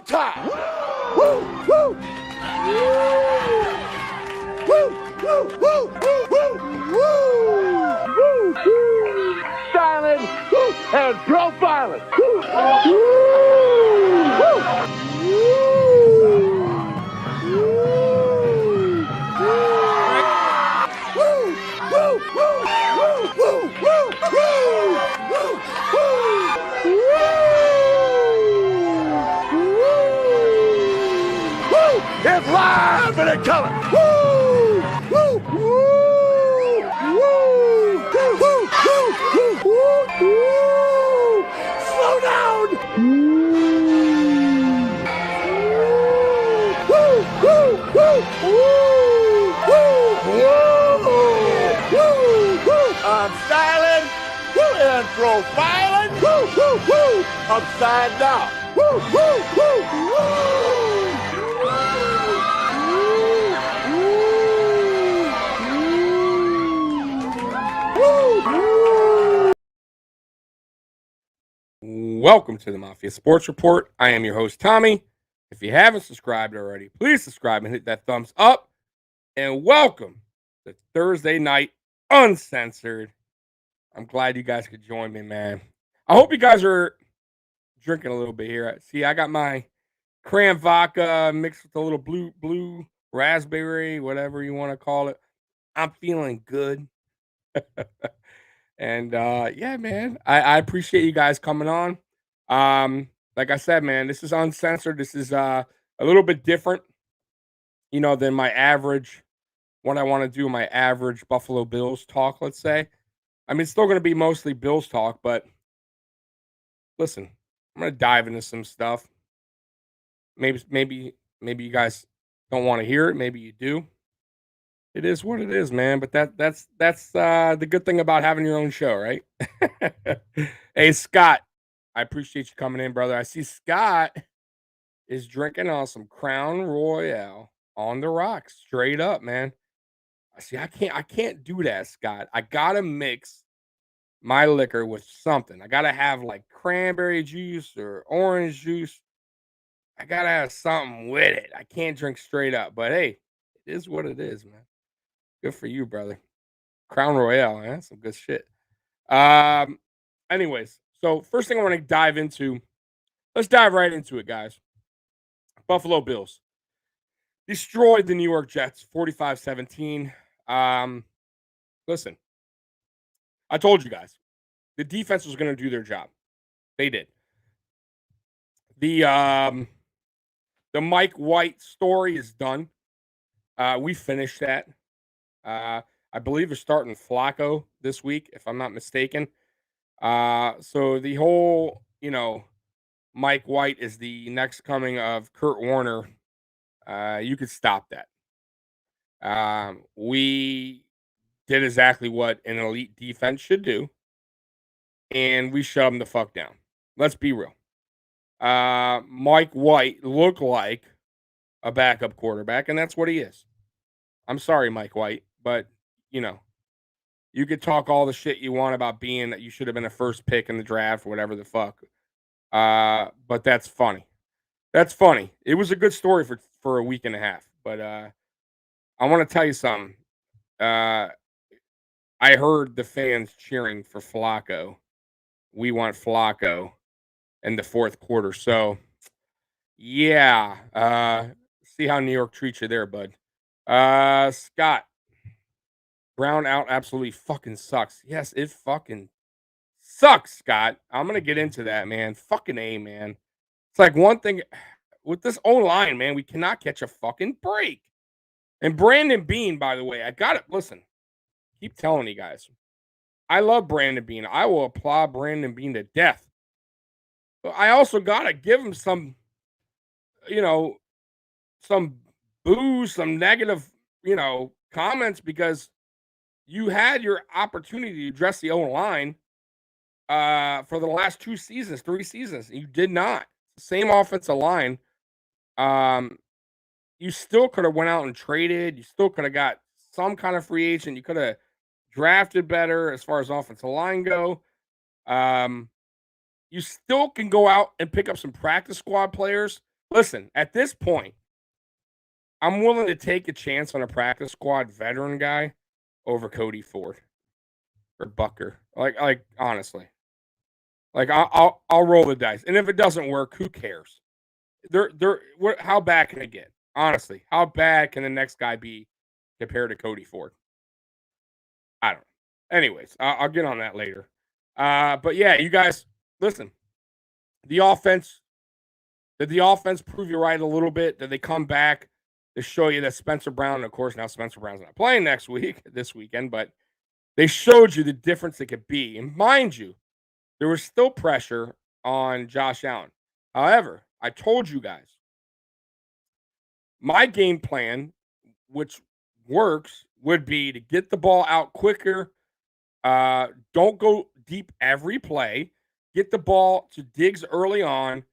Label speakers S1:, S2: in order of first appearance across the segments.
S1: time. Woo, woo. Woo, woo, woo, woo, woo, woo, woo. Styling and profiling. Woo, woo, it's live and in color. Woo! Woo! Woo! Woo! Woo! Woo! Woo! Woo! Slow down. Woo! Woo! Woo! Woo! Woo! Woo! Woo! I'm styling and profiling. Woo! Woo! Woo! Upside down. Woo! Woo! Woo! Woo!
S2: Welcome to the Mafia Sports Report. I am your host, Tommy. If you haven't subscribed already, please subscribe and hit that thumbs up. And welcome to Thursday night Uncensored. I'm glad you guys could join me, man. I hope you guys are drinking a little bit here. See, I got my cran vodka mixed with a little blue raspberry, whatever you want to call it. I'm feeling good. And yeah, man, I appreciate you guys coming on. Like I said, man, this is Uncensored. This is a little bit different, than my average, what I want to do, my average Buffalo Bills talk, let's say. I mean, it's still going to be mostly Bills talk, but listen, I'm going to dive into some stuff. Maybe you guys don't want to hear it. Maybe you do. It is what it is, man. But that's the good thing about having your own show, right? Hey, Scott, I appreciate you coming in, brother. I see Scott is drinking on some Crown Royale on the rocks, straight up, man. I see. I can't do that, Scott. I gotta mix my liquor with something. I gotta have like cranberry juice or orange juice. I gotta have something with it. I can't drink straight up. But hey, it is what it is, man. Good for you, brother. Crown Royale, man. Some good shit. Anyways, so first thing I want to dive into, let's dive right into it, guys. Buffalo Bills destroyed the New York Jets 45-17. Listen, I told you guys, the defense was going to do their job. They did. The Mike White story is done. We finished that. I believe they're starting Flacco this week, if I'm not mistaken. So the whole, Mike White is the next coming of Kurt Warner. You could stop that. We did exactly what an elite defense should do, and we shut them the fuck down. Let's be real. Mike White looked like a backup quarterback, and that's what he is. I'm sorry, Mike White, but you could talk all the shit you want about being that you should have been a first pick in the draft, or whatever the fuck. But that's funny. That's funny. It was a good story for a week and a half. But I want to tell you something. I heard the fans cheering for Flacco. We want Flacco in the fourth quarter. So, yeah. See how New York treats you there, bud. Scott. Brown out absolutely fucking sucks. Yes, it fucking sucks, Scott. I'm going to get into that, man. Fucking A, man. It's like one thing with this O-line, man, we cannot catch a fucking break. And Brandon Beane, by the way, I got it. Listen, keep telling you guys. I love Brandon Beane. I will applaud Brandon Beane to death. But I also got to give him some, some booze, some negative, comments, because you had your opportunity to address the O-line for the last 3 seasons. You did not. Same offensive line. You still could have went out and traded. You still could have got some kind of free agent. You could have drafted better as far as offensive line go. You still can go out and pick up some practice squad players Listen, at this point, I'm willing to take a chance on a practice squad veteran guy over Cody Ford or Bucker. Like honestly, like I'll roll the dice, and if it doesn't work, who cares? How bad can it get? Honestly, how bad can the next guy be compared to Cody Ford? I don't know. Anyways, I'll get on that later. But yeah, you guys, listen. The offense, did the offense prove you right a little bit? Did they come back to show you that Spencer Brown, and of course, now Spencer Brown's not playing this weekend, but they showed you the difference it could be. And mind you, there was still pressure on Josh Allen. However, I told you guys, my game plan, which works, would be to get the ball out quicker. Don't go deep every play. Get the ball to Diggs early on.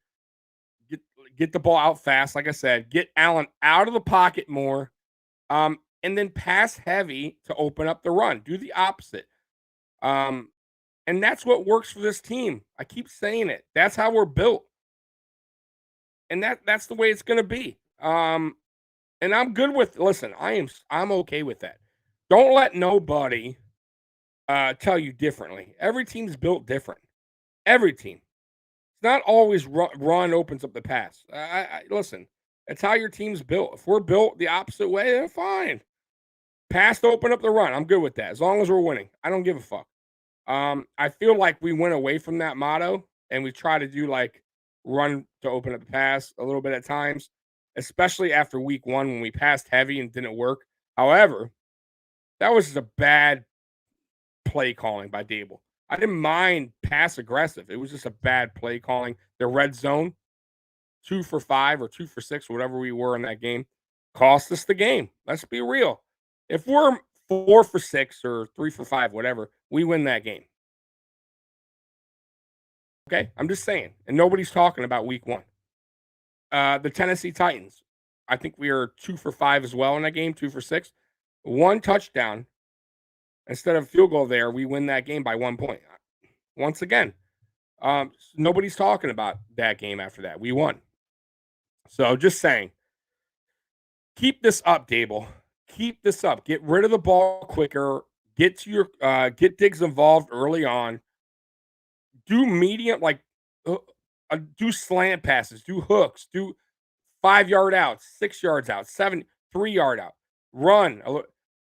S2: Get the ball out fast, like I said. Get Allen out of the pocket more. And then pass heavy to open up the run. Do the opposite. And that's what works for this team. I keep saying it. That's how we're built. And that's the way it's going to be. And I'm good with, listen, I'm okay with that. Don't let nobody tell you differently. Every team's built different. Every team. It's not always run opens up the pass. Listen, that's how your team's built. If we're built the opposite way, then fine. Pass to open up the run. I'm good with that. As long as we're winning. I don't give a fuck. I feel like we went away from that motto and we try to do like run to open up the pass a little bit at times, especially after week 1 when we passed heavy and didn't work. However, that was just a bad play calling by Dable. I didn't mind pass aggressive. It was just a bad play calling. The red zone, 2 for 5 or 2 for 6, whatever we were in that game, cost us the game. Let's be real. If we're 4 for 6 or 3 for 5, whatever, we win that game. Okay, I'm just saying. And nobody's talking about week 1. The Tennessee Titans, I think we are 2 for 5 as well in that game, 2 for 6. 1 touchdown. Instead of a field goal there, we win that game by 1 point. Once again, nobody's talking about that game after that. We won. So just saying, keep this up, Dable. Keep this up. Get rid of the ball quicker. Get to your get Diggs involved early on. Do medium, like do slant passes, do hooks, do 5-yard outs, 6 yards out, 3-yard out. Run.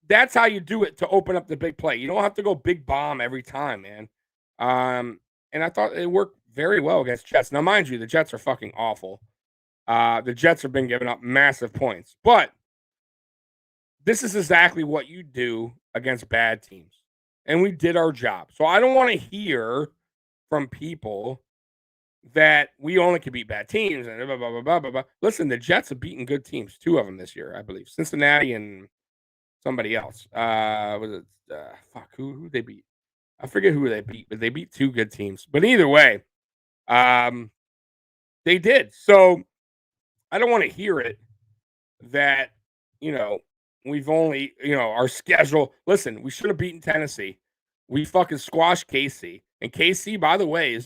S2: That's how you do it to open up the big play. You don't have to go big bomb every time, man. And I thought it worked very well against Jets. Now, mind you, the Jets are fucking awful. The Jets have been giving up massive points. But this is exactly what you do against bad teams. And we did our job. So I don't want to hear from people that we only can beat bad teams and blah, blah, blah, blah, blah, blah. Listen, the Jets have beaten good teams. 2 of them this year, I believe. Cincinnati and somebody else. Was it who they beat? I forget who they beat, but they beat 2 good teams. But either way, they did. So I don't want to hear it that, we've only, our schedule. Listen, we should have beaten Tennessee. We fucking squashed KC. And KC, by the way,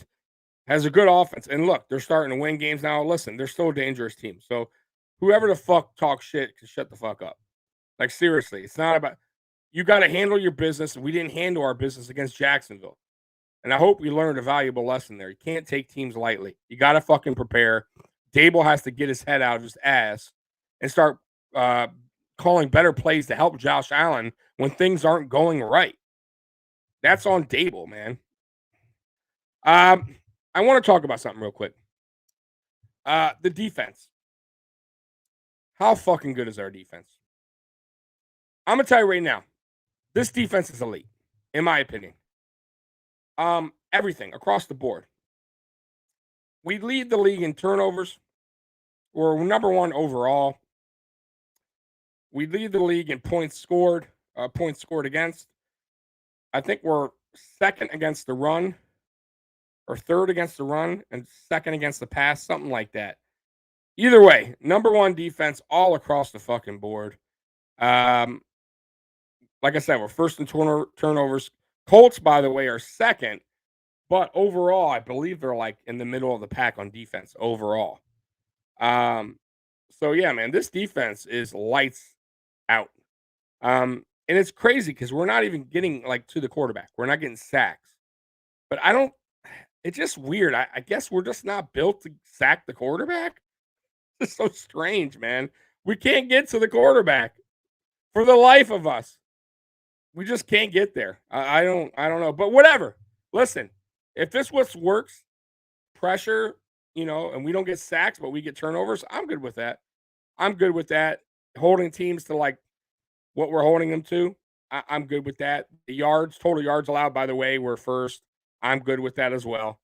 S2: has a good offense. And look, they're starting to win games now. Listen, they're still a dangerous team. So whoever the fuck talks shit can shut the fuck up. Like, seriously, it's not about, you got to handle your business. We didn't handle our business against Jacksonville. And I hope we learned a valuable lesson there. You can't take teams lightly. You got to fucking prepare. Dable has to get his head out of his ass and start calling better plays to help Josh Allen when things aren't going right. That's on Dable, man. I want to talk about something real quick. The defense. How fucking good is our defense? I'm going to tell you right now, this defense is elite, in my opinion. Everything across the board. We lead the league in turnovers. We're number 1 overall. We lead the league in points scored against. I think we're 2nd against the run, or 3rd against the run, and 2nd against the pass, something like that. Either way, number 1 defense all across the fucking board. Like I said, we're 1st in turnovers. Colts, by the way, are 2nd, but overall, I believe they're like in the middle of the pack on defense overall. Um, so yeah, man, this defense is lights out. And it's crazy because we're not even getting like to the quarterback. We're not getting sacks. But I don't. It's just weird. I guess we're just not built to sack the quarterback. It's so strange, man. We can't get to the quarterback for the life of us. We just can't get there. I don't know. But whatever. Listen, if this what works, pressure, and we don't get sacks, but we get turnovers, I'm good with that. I'm good with that. Holding teams to like what we're holding them to, I'm good with that. The yards, total yards allowed, by the way, we're first. I'm good with that as well.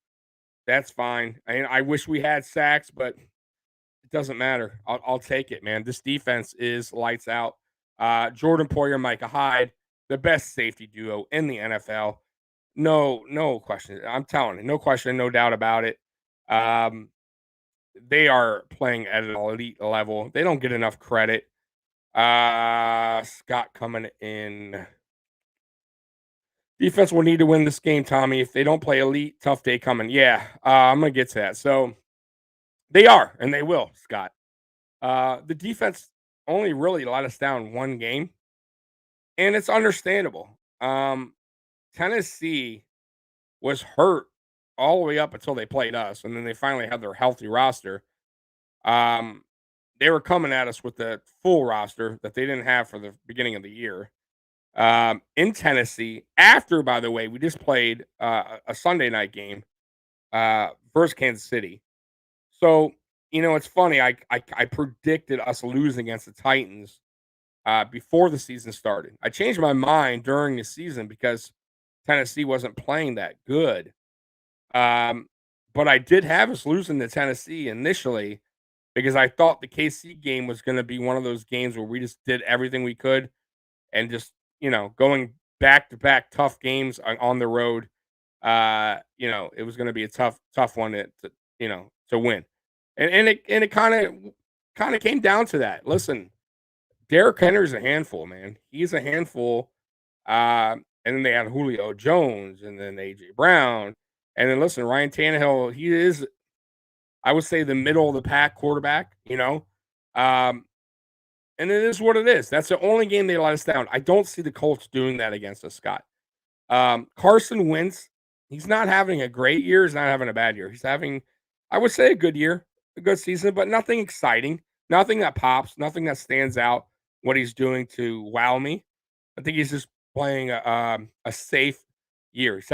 S2: That's fine. I wish we had sacks, but it doesn't matter. I'll take it, man. This defense is lights out. Jordan Poyer, Micah Hyde, the best safety duo in the NFL. No question. I'm telling you, no question, no doubt about it. Um, they are playing at an elite level. They don't get enough credit. Scott coming in. Defense will need to win this game, Tommy. If they don't play elite, tough day coming. Yeah, I'm gonna get to that. So they are, and they will, Scott. The defense only really let us down one game, and it's understandable. Tennessee was hurt all the way up until they played us, and then they finally had their healthy roster. Um, they were coming at us with the full roster that they didn't have for the beginning of the year. In Tennessee, after, by the way, we just played a Sunday night game versus Kansas City. So, it's funny. I predicted us losing against the Titans before the season started. I changed my mind during the season because Tennessee wasn't playing that good. Um, but I did have us losing to Tennessee initially because I thought the KC game was going to be one of those games where we just did everything we could and just, going back to back tough games on the road. It was going to be a tough one to win. And it kind of came down to that. Listen, Derrick Henry's a handful, man. He's a handful. And then they had Julio Jones and then AJ Brown. And then listen, Ryan Tannehill, he is, I would say, the middle of the pack quarterback. Um, and it is what it is. That's the only game they let us down. I don't see the Colts doing that against us, Scott. Carson Wentz, he's not having a great year. He's not having a bad year. He's having, I would say, a good year, a good season, but nothing exciting, nothing that pops, nothing that stands out. What he's doing to wow me. I think he's just playing a safe year. He's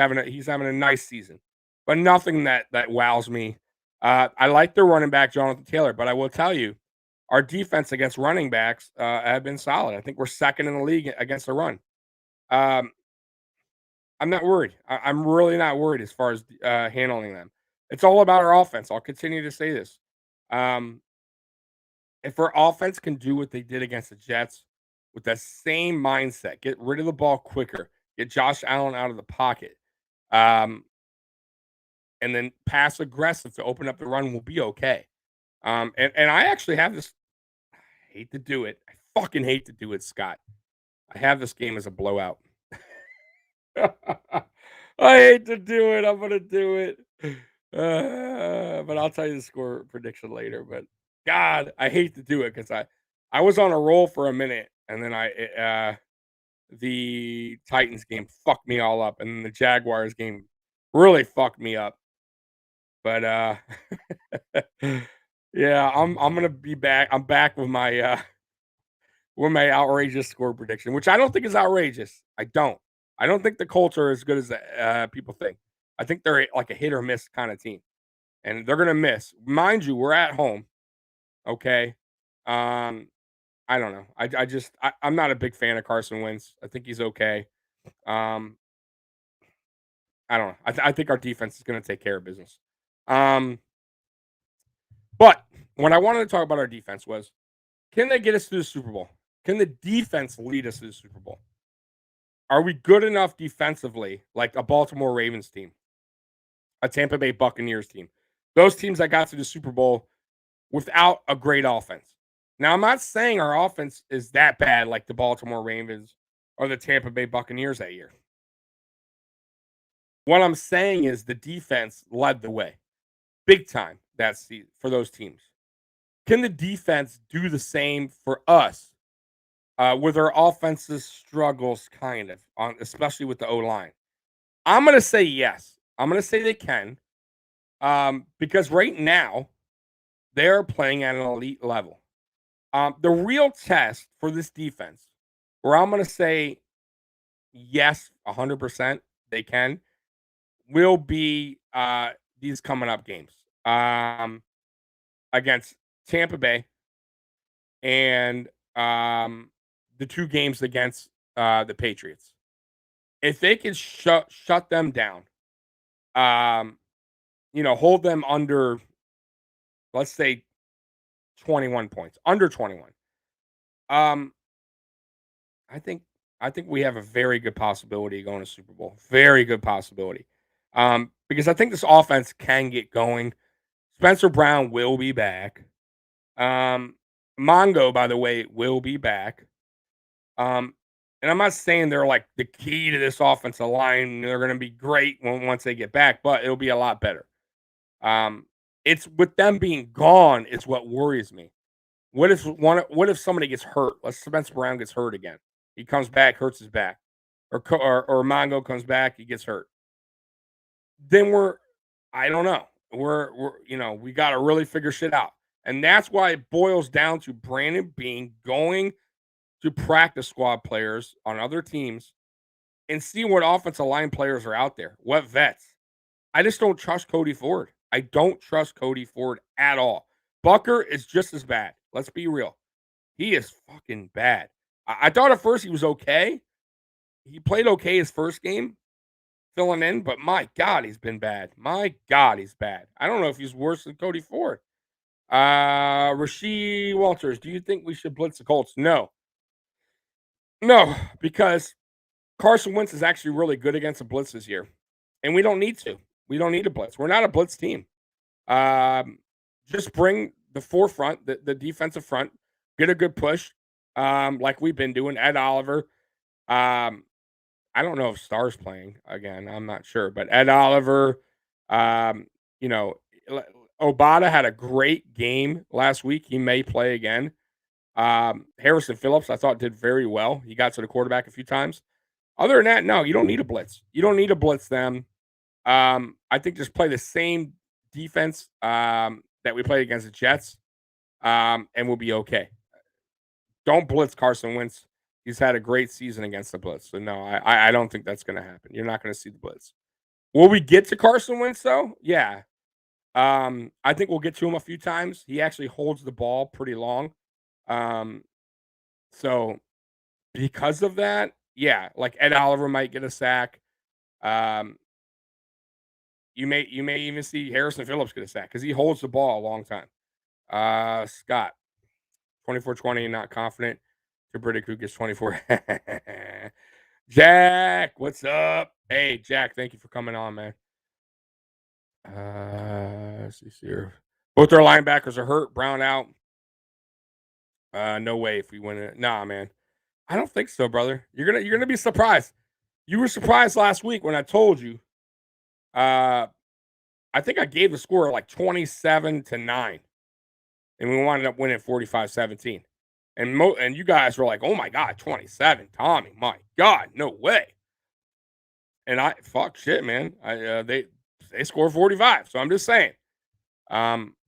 S2: having a nice season, but nothing that wows me. I like their running back Jonathan Taylor, but I will tell you, our defense against running backs have been solid. I think we're second in the league against the run. Um, I'm not worried. I'm really not worried as far as handling them. It's all about our offense. I'll continue to say this. Um, if our offense can do what they did against the Jets with that same mindset, get rid of the ball quicker, get Josh Allen out of the pocket, um, and then pass aggressive to open up the run, we'll be okay. And I actually have this. I hate to do it. I fucking hate to do it, Scott. I have this game as a blowout. I hate to do it. I'm gonna do it. But I'll tell you the score prediction later. But God, I hate to do it because I was on a roll for a minute, and then the Titans game fucked me all up, and then the Jaguars game really fucked me up. But yeah, I'm gonna be back. I'm back with my outrageous score prediction, which I don't think is outrageous. I don't. I don't think the Colts are as good as people think. I think they're like a hit or miss kind of team, and they're gonna miss. Mind you, we're at home. Okay. Um, I don't know. I'm not a big fan of Carson Wentz. I think he's okay. Um, I don't know. I think our defense is gonna take care of business. Um, but what I wanted to talk about our defense was, can they get us to the Super Bowl? Can the defense lead us to the Super Bowl? Are we good enough defensively, like a Baltimore Ravens team, a Tampa Bay Buccaneers team, those teams that got to the Super Bowl without a great offense? Now, I'm not saying our offense is that bad like the Baltimore Ravens or the Tampa Bay Buccaneers that year. What I'm saying is the defense led the way big time for those teams. Can the defense do the same for us with our offensive struggles, kind of, especially with the O-line? I'm going to say yes. I'm going to say they can because right now they're playing at an elite level. The real test for this defense, where I'm going to say yes, 100% they can, will be these coming up games against Tampa Bay and the 2 games against the Patriots. If they can shut them down, hold them under, let's say, 21 points, under 21. Um, I think we have a very good possibility of going to Super Bowl. Very good possibility. Because I think this offense can get going. Spencer Brown will be back. Mongo, by the way, will be back. And I'm not saying they're like the key to this offensive line. They're going to be great once they get back, but it'll be a lot better. It's with them being gone is what worries me. What if somebody gets hurt? Let's Spencer Brown gets hurt again. He comes back, hurts his back, or Mongo comes back, he gets hurt. Then I don't know. We got to really figure shit out, and that's why it boils down to Brandon Beane going to practice squad players on other teams and see what offensive line players are out there, what vets. I just don't trust Cody Ford. I don't trust Cody Ford at all. Bucker is just as bad. Let's be real. He is fucking bad. I thought at first he was okay. He played okay his first game, filling in, but my God, he's been bad. My God, he's bad. I don't know if he's worse than Cody Ford. Rasheed Walters, do you think we should blitz the Colts? No. No, because Carson Wentz is actually really good against the blitz this year, and we don't need to. We don't need a blitz. We're not a blitz team. Just bring the forefront, the defensive front, get a good push, like we've been doing. Ed Oliver. I don't know if Star's playing again. I'm not sure, but Ed Oliver. Obata had a great game last week. He may play again. Harrison Phillips, I thought, did very well. He got to the quarterback a few times. Other than that, no, you don't need a blitz. You don't need to blitz them. I think just play the same defense that we played against the Jets, and we'll be okay. Don't blitz Carson Wentz. He's had a great season against the blitz. So, no, I don't think that's going to happen. You're not going to see the blitz. Will we get to Carson Wentz, though? Yeah. I think we'll get to him a few times. He actually holds the ball pretty long. So, because of that, yeah, like Ed Oliver might get a sack. You may even see Harrison Phillips get a sack because he holds the ball a long time. Scott, 24-20, not confident. Bridick, who gets 24. Jack, what's up? Hey, Jack, thank you for coming on, man. Let's see here. Both our linebackers are hurt. Brown out. No way if we win it. Nah, man. I don't think so, brother. You're gonna be surprised. You were surprised last week when I told you. I think I gave the score like 27-9, and we wound up winning 45-17. And you guys were like, "Oh my God, 27, Tommy! My God, no way!" And fuck shit, man. They score 45. So I'm just saying.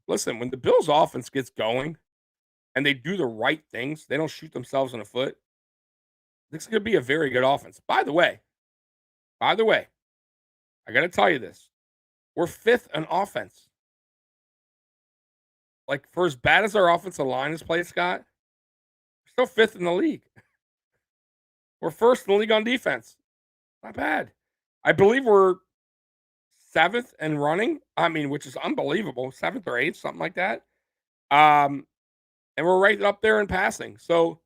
S2: Listen, when the Bills' offense gets going, and they do the right things, they don't shoot themselves in the foot. This is going to be a very good offense. By the way, I got to tell you this: we're 5th in offense. Like, for as bad as our offensive line is played, Scott, we're still 5th in the league. We're 1st in the league on defense. Not bad. I believe we're 7th in running. I mean, which is unbelievable. 7th or 8th, something like that. And we're right up there in passing. So,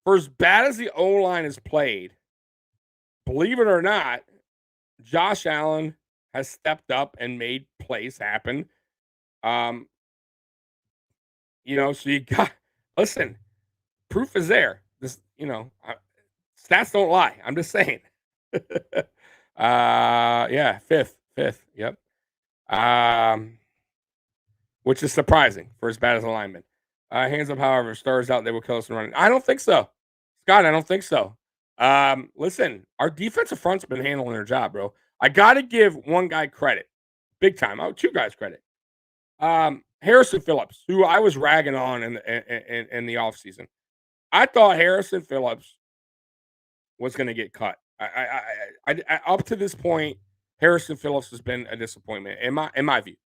S2: for as bad as the O-line is played, believe it or not, Josh Allen has stepped up and made plays happen. So you got, listen, proof is there. This, stats don't lie. I'm just saying. Yeah, fifth. Yep. Which is surprising for as bad as a lineman. Hands up, however, stars out, they will kill us in running. I don't think so. Scott, I don't think so. Listen, our defensive front's been handling their job, bro. I got to give one guy credit, big time. Two guys credit. Harrison Phillips, who I was ragging on in the offseason. I thought Harrison Phillips was going to get cut. I up to this point, Harrison Phillips has been a disappointment in my view.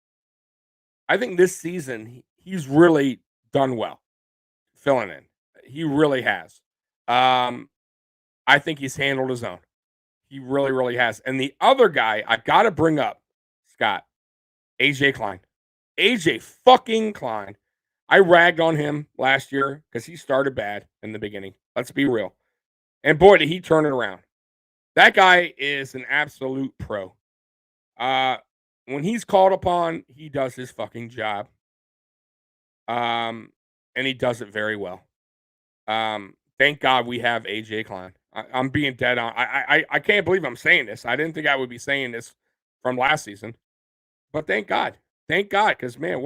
S2: I think this season he's really done well filling in. He really has. I think he's handled his own. He really, really has. And the other guy I got to bring up, Scott, AJ Klein. AJ fucking Klein. I ragged on him last year because he started bad in the beginning. Let's be real. And boy, did he turn it around. That guy is an absolute pro. When he's called upon, he does his fucking job. And he does it very well. Thank God we have AJ Klein. I'm being dead on. I can't believe I'm saying this. I didn't think I would be saying this from last season. But thank God. Thank God, because man,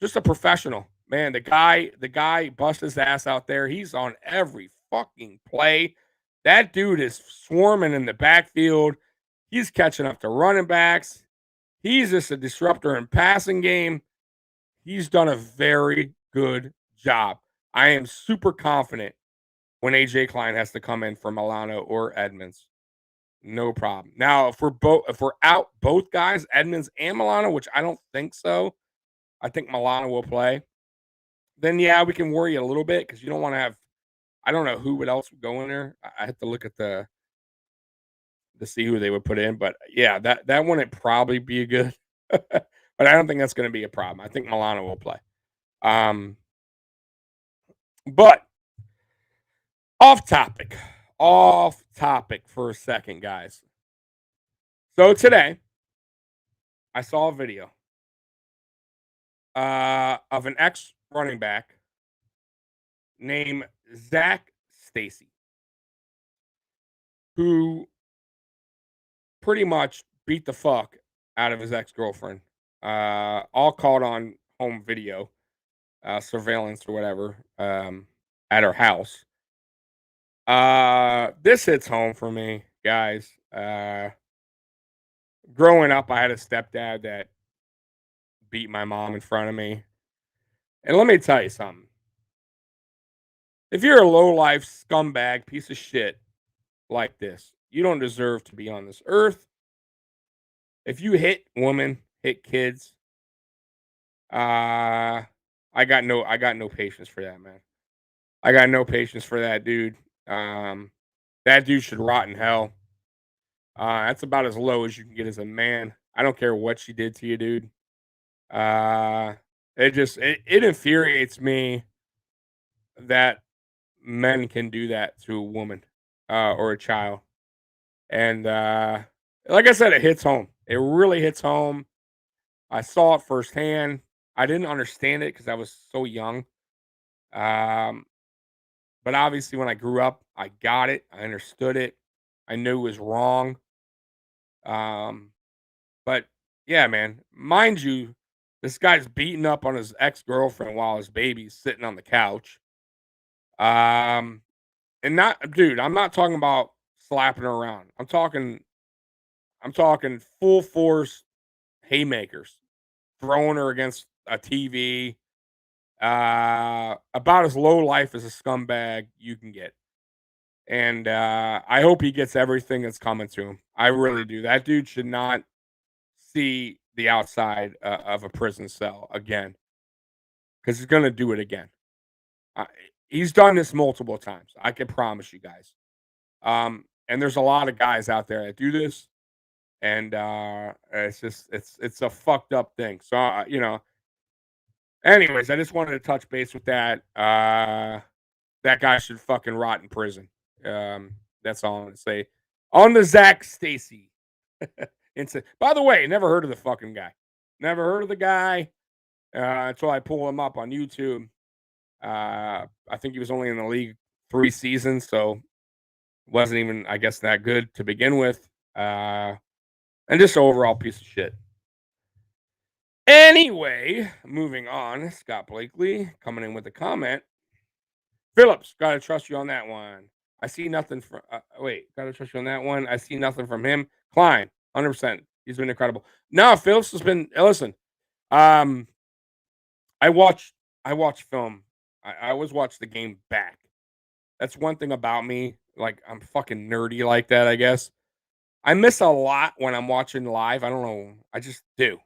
S2: just a professional. Man, the guy busts his ass out there. He's on every fucking play. That dude is swarming in the backfield. He's catching up to running backs. He's just a disruptor in passing game. He's done a very good job. I am super confident when AJ Klein has to come in for Milano or Edmonds. No problem. Now, if we're out both guys, Edmonds and Milano, which I don't think so, I think Milano will play. Then yeah, we can worry a little bit because you don't want to have. I don't know who else would go in there. I have to look at to see who they would put in, but yeah, that wouldn't probably be a good. But I don't think that's going to be a problem. I think Milano will play. But off topic for a second, guys. So today, I saw a video of an ex-running back named Zac Stacy, who pretty much beat the fuck out of his ex-girlfriend, all caught on home video, surveillance or whatever, at her house. This hits home for me, guys. Growing up, I had a stepdad that beat my mom in front of me. And let me tell you something. If you're a low-life scumbag piece of shit like this, you don't deserve to be on this earth. If you hit women, hit kids, I got no patience for that, man. I got no patience for that dude. That dude should rot in hell. That's about as low as you can get as a man. I don't care what she did to you, dude. It infuriates me that men can do that to a woman or a child. And like I said, it hits home. It really hits home. I saw it firsthand. I didn't understand it because I was so young. But obviously, when I grew up, I got it. I understood it. I knew it was wrong. But yeah, man, mind you, this guy's beating up on his ex-girlfriend while his baby's sitting on the couch. And not, dude, I'm not talking about slapping her around. I'm talking full force haymakers, throwing her against a TV. About as low life as a scumbag you can get. And I hope he gets everything that's coming to him. I really do. That dude should not see the outside of a prison cell again, because he's going to do it again. He's done this multiple times. I can promise you guys. And there's a lot of guys out there that do this, and it's a fucked up thing. So anyways, I just wanted to touch base with that. That guy should fucking rot in prison. That's all I'm gonna say on the Zac Stacy incident. By the way, never heard of the fucking guy. Never heard of the guy until I pull him up on YouTube. I think he was only in the league 3 seasons, so wasn't even, I guess, that good to begin with. And just an overall piece of shit. Anyway, moving on. Scott Blakely coming in with a comment. Phillips, gotta trust you on that one. I see nothing from. Gotta trust you on that one. I see nothing from him. Klein, 100%. He's been incredible. No, Phillips has been. Listen, um, I watch. I watch film. I always watch the game back. That's one thing about me. Like I'm fucking nerdy like that. I guess I miss a lot when I'm watching live. I don't know. I just do.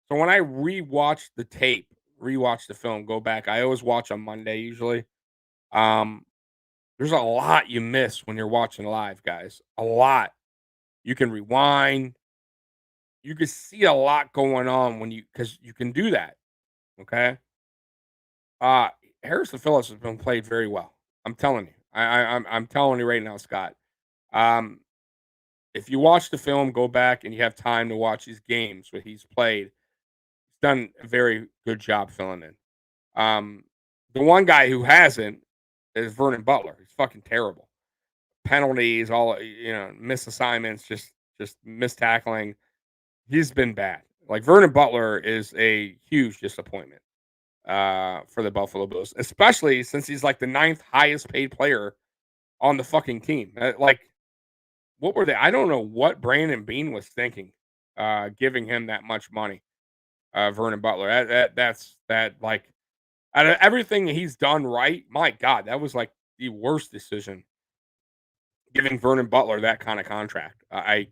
S2: So when I rewatch the tape, rewatch the film, go back. I always watch on Monday usually. Um, There's a lot you miss when you're watching live, guys. A lot. You can rewind. You can see a lot going on because you can do that. Okay. Uh Harrison Phillips has been played very well. I'm telling you. I'm telling you right now, Scott. Um, if you watch the film, go back and you have time to watch these games where he's played, he's done a very good job filling in. Um, the one guy who hasn't is Vernon Butler. He's fucking terrible. Penalties, all missed assignments, just missed tackling. He's been bad. Like Vernon Butler is a huge disappointment for the Buffalo Bills, especially since he's like the ninth highest paid player on the fucking team. Like, what were they? I don't know what Brandon Bean was thinking, giving him that much money. Vernon Butler. That's like out of everything he's done right. My God, that was like the worst decision. Giving Vernon Butler that kind of contract. I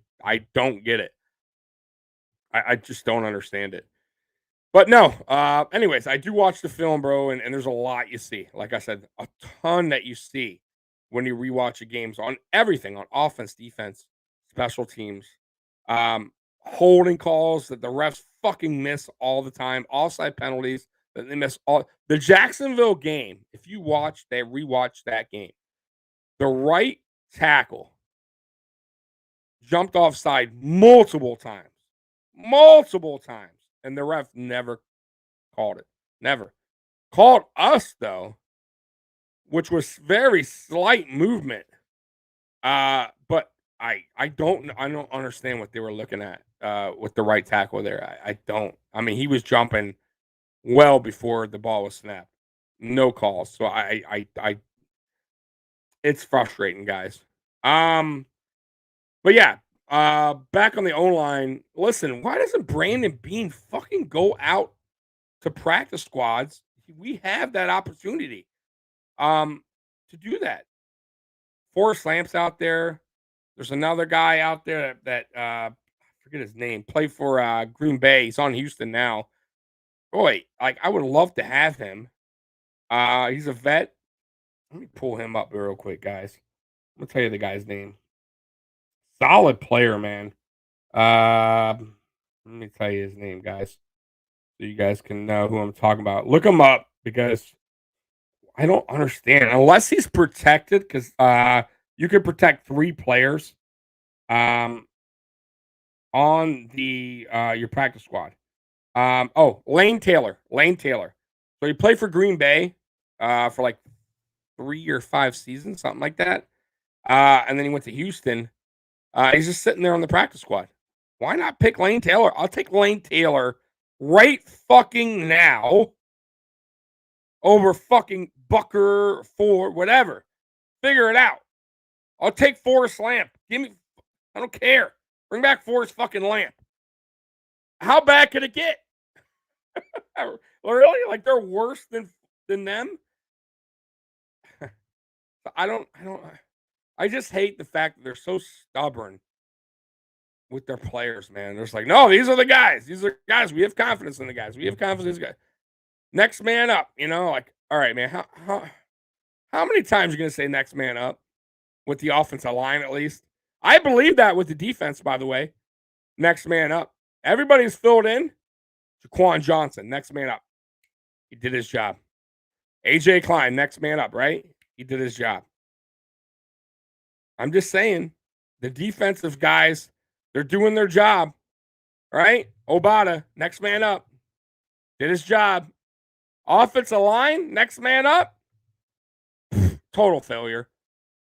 S2: don't get it. I just don't understand it. But no, anyways, I do watch the film, bro, and there's a lot you see. Like I said, a ton that you see when you rewatch the games on everything, on offense, defense, special teams, um, holding calls that the refs fucking miss all the time, offside penalties that they miss all. The Jacksonville game, if you rewatch that game, the right tackle jumped offside multiple times, and the ref never called it. Never. Called us, though, which was very slight movement. But I don't understand what they were looking at with the right tackle there. I don't. I mean, he was jumping well before the ball was snapped. No calls. So I it's frustrating, guys. But yeah, back on the O line. Listen, why doesn't Brandon Bean fucking go out to practice squads? We have that opportunity to do that. Forrest Lamp's out there. There's another guy out there that I forget his name, played for Green Bay. He's on Houston now. Boy, like I would love to have him. He's a vet. Let me pull him up real quick, guys. I'm gonna tell you the guy's name. Solid player, man. Let me tell you his name, guys, so you guys can know who I'm talking about. Look him up because I don't understand unless he's protected because you can protect 3 players um on the your practice squad. Lane Taylor. So he played for Green Bay for like 3 or 5 seasons, something like that. And then he went to Houston. He's just sitting there on the practice squad. Why not pick Lane Taylor? I'll take Lane Taylor right fucking now over fucking Bucker, Ford, whatever. Figure it out. I'll take Forrest Lamp. I don't care. Bring back Forrest fucking Lamp. How bad could it get? Really? Like they're worse than them? I just hate the fact that they're so stubborn with their players, man. They're just like, no, these are the guys. These are guys. We have confidence in the guys. We have confidence in these guys. Next man up, like, all right, man. How many times are you gonna say next man up with the offensive line at least? I believe that with the defense, by the way. Next man up. Everybody's filled in. Jaquan Johnson, next man up. He did his job. AJ Klein, next man up, right? He did his job. I'm just saying, the defensive guys, they're doing their job, right? Obata, next man up. Did his job. Offensive line, next man up. Total failure.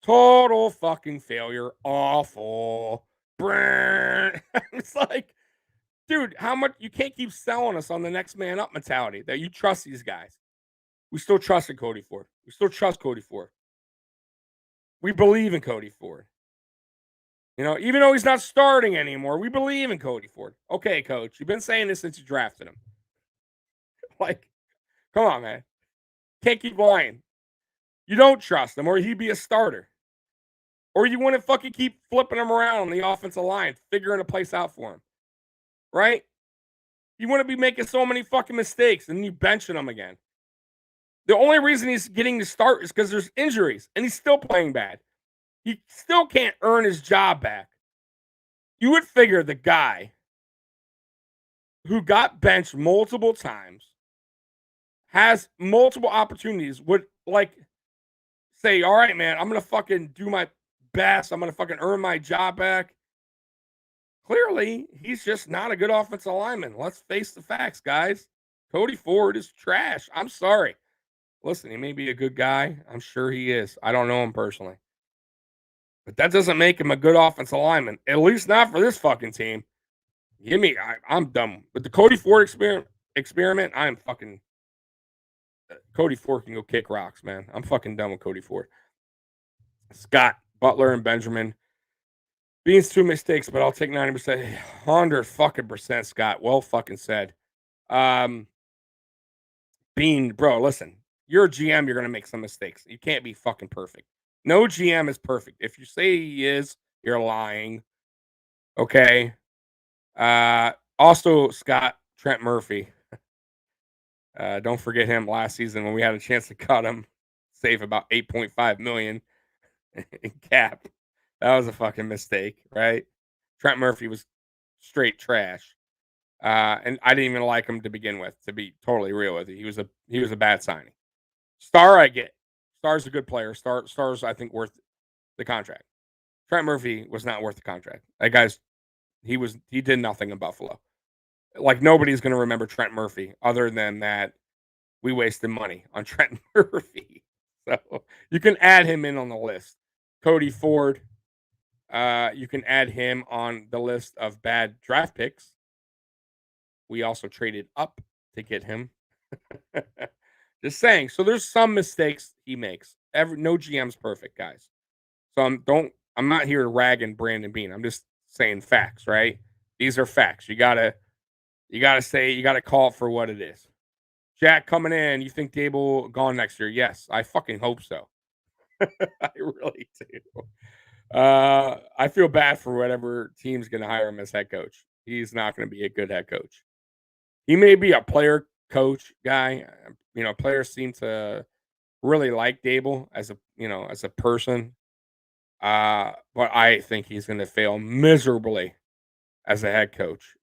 S2: Total fucking failure. Awful. It's like, Dude, how much you can't keep selling us on the next man up mentality that you trust these guys. We still trusted Cody Ford. We still trust Cody Ford. We believe in Cody Ford. You know, even though he's not starting anymore, we believe in Cody Ford. Okay, coach, you've been saying this since you drafted him. Like, come on, man. Can't keep lying. You don't trust him, or he'd be a starter. Or you wouldn't fucking keep flipping him around on the offensive line, figuring a place out for him. Right? You wouldn't be making so many fucking mistakes and you benching him again. The only reason he's getting to start is because there's injuries, and he's still playing bad. He still can't earn his job back. You would figure the guy who got benched multiple times, has multiple opportunities, would like say, all right, man, I'm going to fucking do my best. I'm going to fucking earn my job back. Clearly, he's just not a good offensive lineman. Let's face the facts, guys. Cody Ford is trash. I'm sorry. Listen, he may be a good guy. I'm sure he is. I don't know him personally. But that doesn't make him a good offensive lineman. At least not for this fucking team. I'm done. With the Cody Ford experiment, I'm fucking... Cody Ford can go kick rocks, man. I'm fucking done with Cody Ford. Scott, Butler, and Benjamin. Beans 2 mistakes, but I'll take 90%. 100% Scott. Well fucking said. Bean, bro, listen. You're a GM, you're going to make some mistakes. You can't be fucking perfect. No GM is perfect. If you say he is, you're lying. Okay. Also, Scott, Trent Murphy. Don't forget him last season when we had a chance to cut him, save about $8.5 million in cap. That was a fucking mistake, right? Trent Murphy was straight trash. And I didn't even like him to begin with, to be totally real with you. He was a bad signing. Star, I get. Star's a good player. Star's, I think, worth the contract. Trent Murphy was not worth the contract. That guy's he did nothing in Buffalo. Like, nobody's gonna remember Trent Murphy other than that we wasted money on Trent Murphy. So you can add him in on the list. Cody Ford, you can add him on the list of bad draft picks. We also traded up to get him. Just saying. So there's some mistakes he makes. No GM's perfect, guys. So I'm not here to rag and Brandon Bean. I'm just saying facts, right? These are facts. You gotta call it for what it is. Jack coming in. You think Dable gone next year? Yes, I fucking hope so. I really do. I feel bad for whatever team's going to hire him as head coach. He's not going to be a good head coach. He may be a player coach guy. You know, players seem to really like Dable as a person. But I think he's going to fail miserably as a head coach.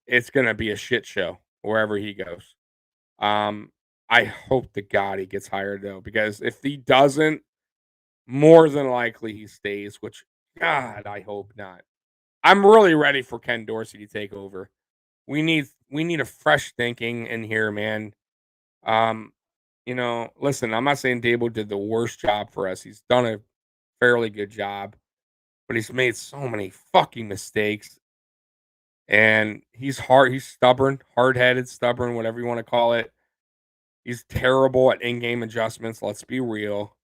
S2: It's going to be a shit show wherever he goes. I hope to God he gets hired though, because if he doesn't, more than likely he stays, which God, I hope not. I'm really ready for Ken Dorsey to take over. We need a fresh thinking in here, man. Listen, I'm not saying Dable did the worst job for us. He's done a fairly good job, but he's made so many fucking mistakes. And he's stubborn, hard-headed, stubborn, whatever you want to call it. He's terrible at in-game adjustments, let's be real.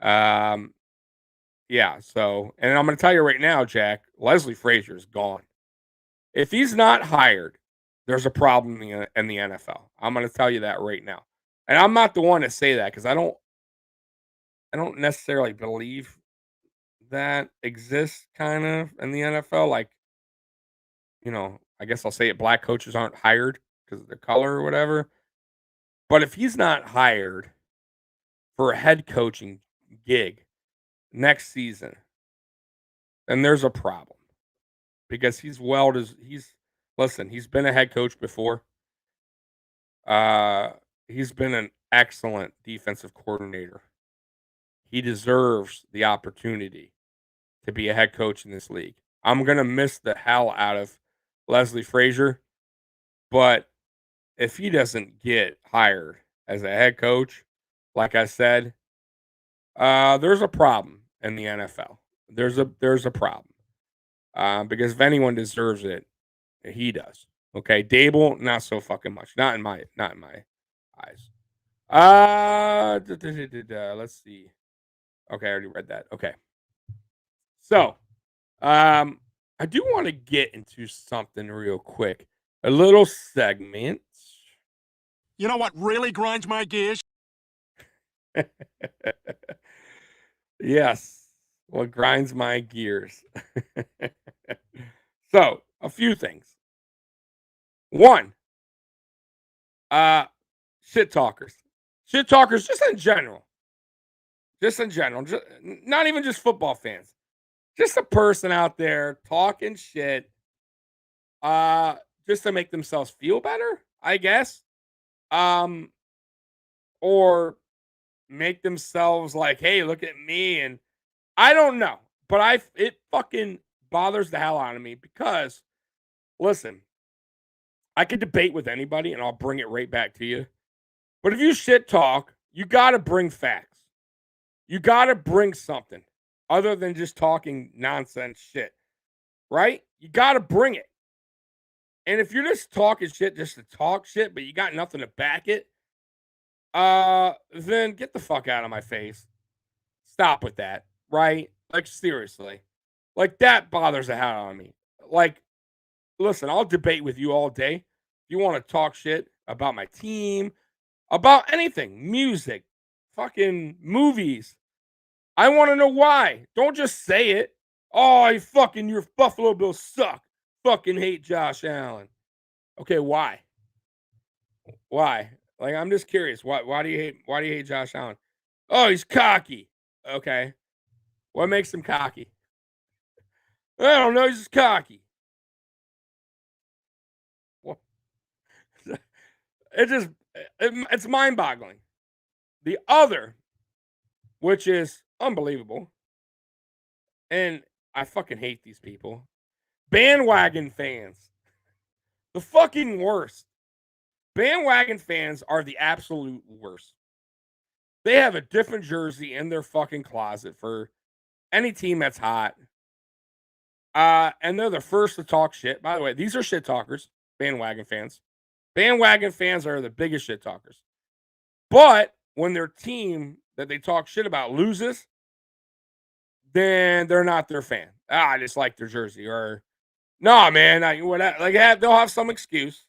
S2: Yeah, so, and I'm going to tell you right now, Jack, Leslie Frazier's gone. If he's not hired, there's a problem in the NFL. I'm going to tell you that right now. And I'm not the one to say that because I don't necessarily believe that exists kind of in the NFL. Like, I guess I'll say it, black coaches aren't hired because of their color or whatever. But if he's not hired for a head coaching gig next season, then there's a problem because he's been a head coach before. He's been an excellent defensive coordinator. He deserves the opportunity to be a head coach in this league. I'm going to miss the hell out of Leslie Frazier, but if he doesn't get hired as a head coach, like I said, there's a problem in the NFL. There's a problem. because if anyone deserves it, he does. Okay, Dable, not so fucking much. Not in my eyes. Let's see. Okay, I already read that. Okay. So, I do want to get into something real quick. A little segment.
S3: You know what really grinds my gears?
S2: Yes. What grinds my gears. So, a few things. One, shit talkers. Shit talkers just in general. Just in general. Not even just football fans. Just a person out there talking shit just to make themselves feel better, I guess. Or make themselves like, hey, look at me. And I don't know. But it fucking bothers the hell out of me because listen, I can debate with anybody and I'll bring it right back to you. But if you shit talk, you gotta bring facts. You gotta bring something other than just talking nonsense shit. Right? You gotta bring it. And if you're just talking shit just to talk shit, but you got nothing to back it, then get the fuck out of my face. Stop with that, right? Like, seriously. Like, that bothers the hell out of me. Like, listen, I'll debate with you all day. If you want to talk shit about my team, about anything, music, fucking movies, I want to know why. Don't just say it. Oh, your Buffalo Bills suck. Fucking hate Josh Allen. Okay, why? Why? Like, I'm just curious. Why do you hate Josh Allen? Oh, he's cocky. Okay. What makes him cocky? I don't know. He's just cocky. Well, it's mind-boggling. The other, which is unbelievable, and I fucking hate these people. Bandwagon fans. The fucking worst. Bandwagon fans are the absolute worst. They have a different jersey in their fucking closet for any team that's hot. And they're the first to talk shit. By the way, these are shit talkers, bandwagon fans. Bandwagon fans are the biggest shit talkers. But when their team that they talk shit about loses, then they're not their fan. I just like their jersey. Or, no, man, they'll have some excuse.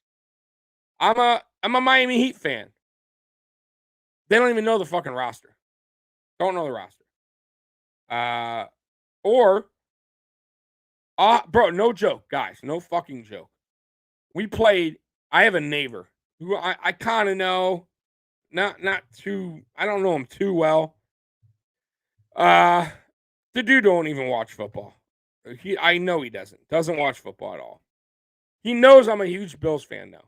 S2: I'm a Miami Heat fan. They don't even know the fucking roster. Don't know the roster. Bro, no joke, guys. No fucking joke. I have a neighbor who I kind of know. Not too, I don't know him too well. The dude don't even watch football. I know he doesn't watch football at all. He knows I'm a huge Bills fan now.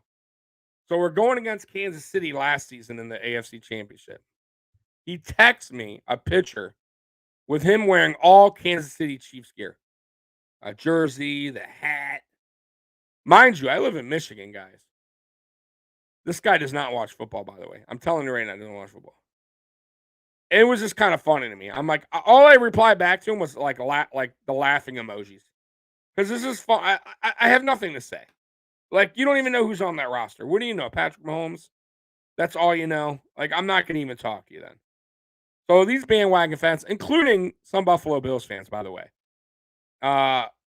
S2: So we're going against Kansas City last season in the AFC Championship. He texts me a picture with him wearing all Kansas City Chiefs gear. A jersey, the hat. Mind you, I live in Michigan, guys. This guy does not watch football, by the way. I'm telling you right now, he doesn't watch football. It was just kind of funny to me. I'm like, all I replied back to him was like the laughing emojis. Because this is fun. I have nothing to say. Like, you don't even know who's on that roster. What do you know? Patrick Mahomes? That's all you know? Like, I'm not going to even talk to you then. So these bandwagon fans, including some Buffalo Bills fans, by the way,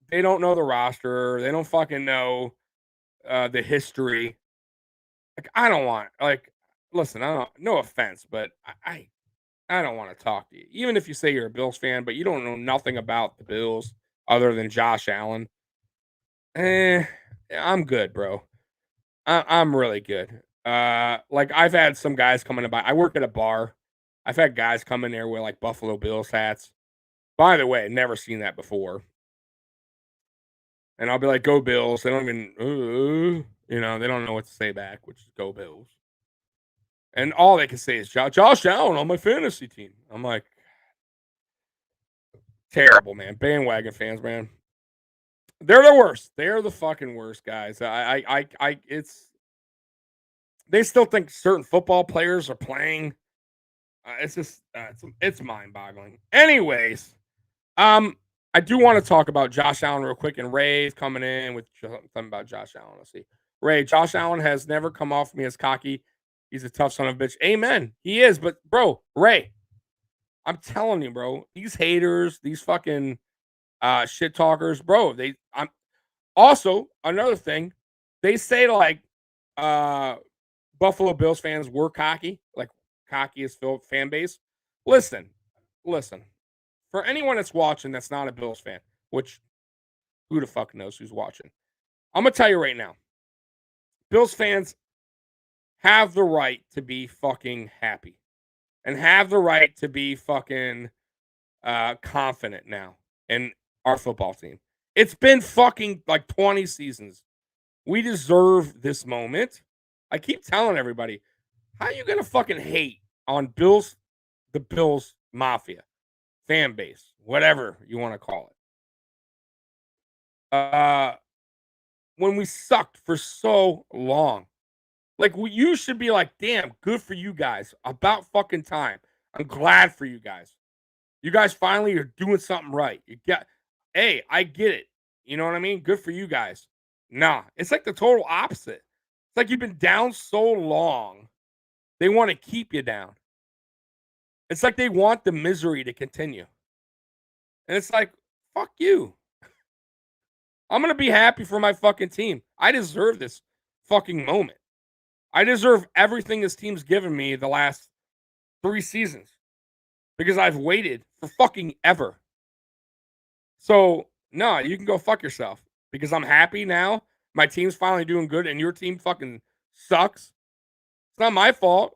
S2: they don't know the roster. They don't fucking know the history. Like, I don't want, like, listen, no offense, but I don't want to talk to you. Even if you say you're a Bills fan, but you don't know nothing about the Bills other than Josh Allen. I'm good, bro. I'm really good. Like, I've had some guys coming by. I work at a bar. I've had guys come in there with like Buffalo Bills hats. By the way, never seen that before. And I'll be like, "Go Bills!" They don't even, they don't know what to say back, which is "Go Bills." And all they can say is Josh Allen on my fantasy team. I'm like, terrible, man. Bandwagon fans, man. They're the worst. They're the fucking worst, guys. They still think certain football players are playing. It's just, it's mind-boggling. Anyways, I I do want to talk about Josh Allen real quick, and Ray's coming in with something about Josh Allen. Let's see. Ray, Josh Allen has never come off me as cocky. He's a tough son of a bitch. Amen. He is, but bro, Ray, I'm telling you, bro, these haters, these fucking shit talkers, bro, I'm also another thing. They say like Buffalo Bills fans were cocky, like cockiest fan base. Listen. For anyone that's watching that's not a Bills fan, which who the fuck knows who's watching? I'm gonna tell you right now. Bills fans have the right to be fucking happy and have the right to be fucking confident now in our football team. It's been fucking like 20 seasons. We deserve this moment. I keep telling everybody, how are you gonna fucking hate on the Bills Mafia, fan base, whatever you want to call it? When we sucked for so long. Like, you should be like, damn, good for you guys. About fucking time. I'm glad for you guys. You guys finally are doing something right. Hey, I get it. You know what I mean? Good for you guys. Nah, it's like the total opposite. It's like you've been down so long, they want to keep you down. It's like they want the misery to continue. And it's like, fuck you. I'm going to be happy for my fucking team. I deserve this fucking moment. I deserve everything this team's given me the last 3 seasons because I've waited for fucking ever. So, no, you can go fuck yourself because I'm happy now. My team's finally doing good and your team fucking sucks. It's not my fault.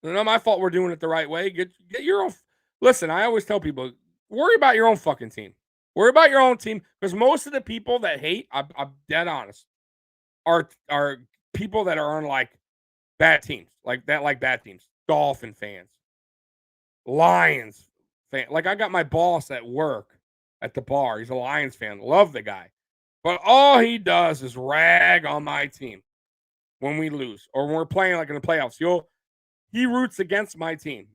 S2: It's not my fault we're doing it the right way. Get your own. Listen, I always tell people, worry about your own fucking team. Worry about your own team because most of the people that hate, I'm dead honest, are people that are on like bad teams, like bad teams. Dolphin fans, Lions fan. Like I got my boss at work at the bar. He's a Lions fan. Love the guy. But all he does is rag on my team when we lose or when we're playing like in the playoffs. He roots against my team.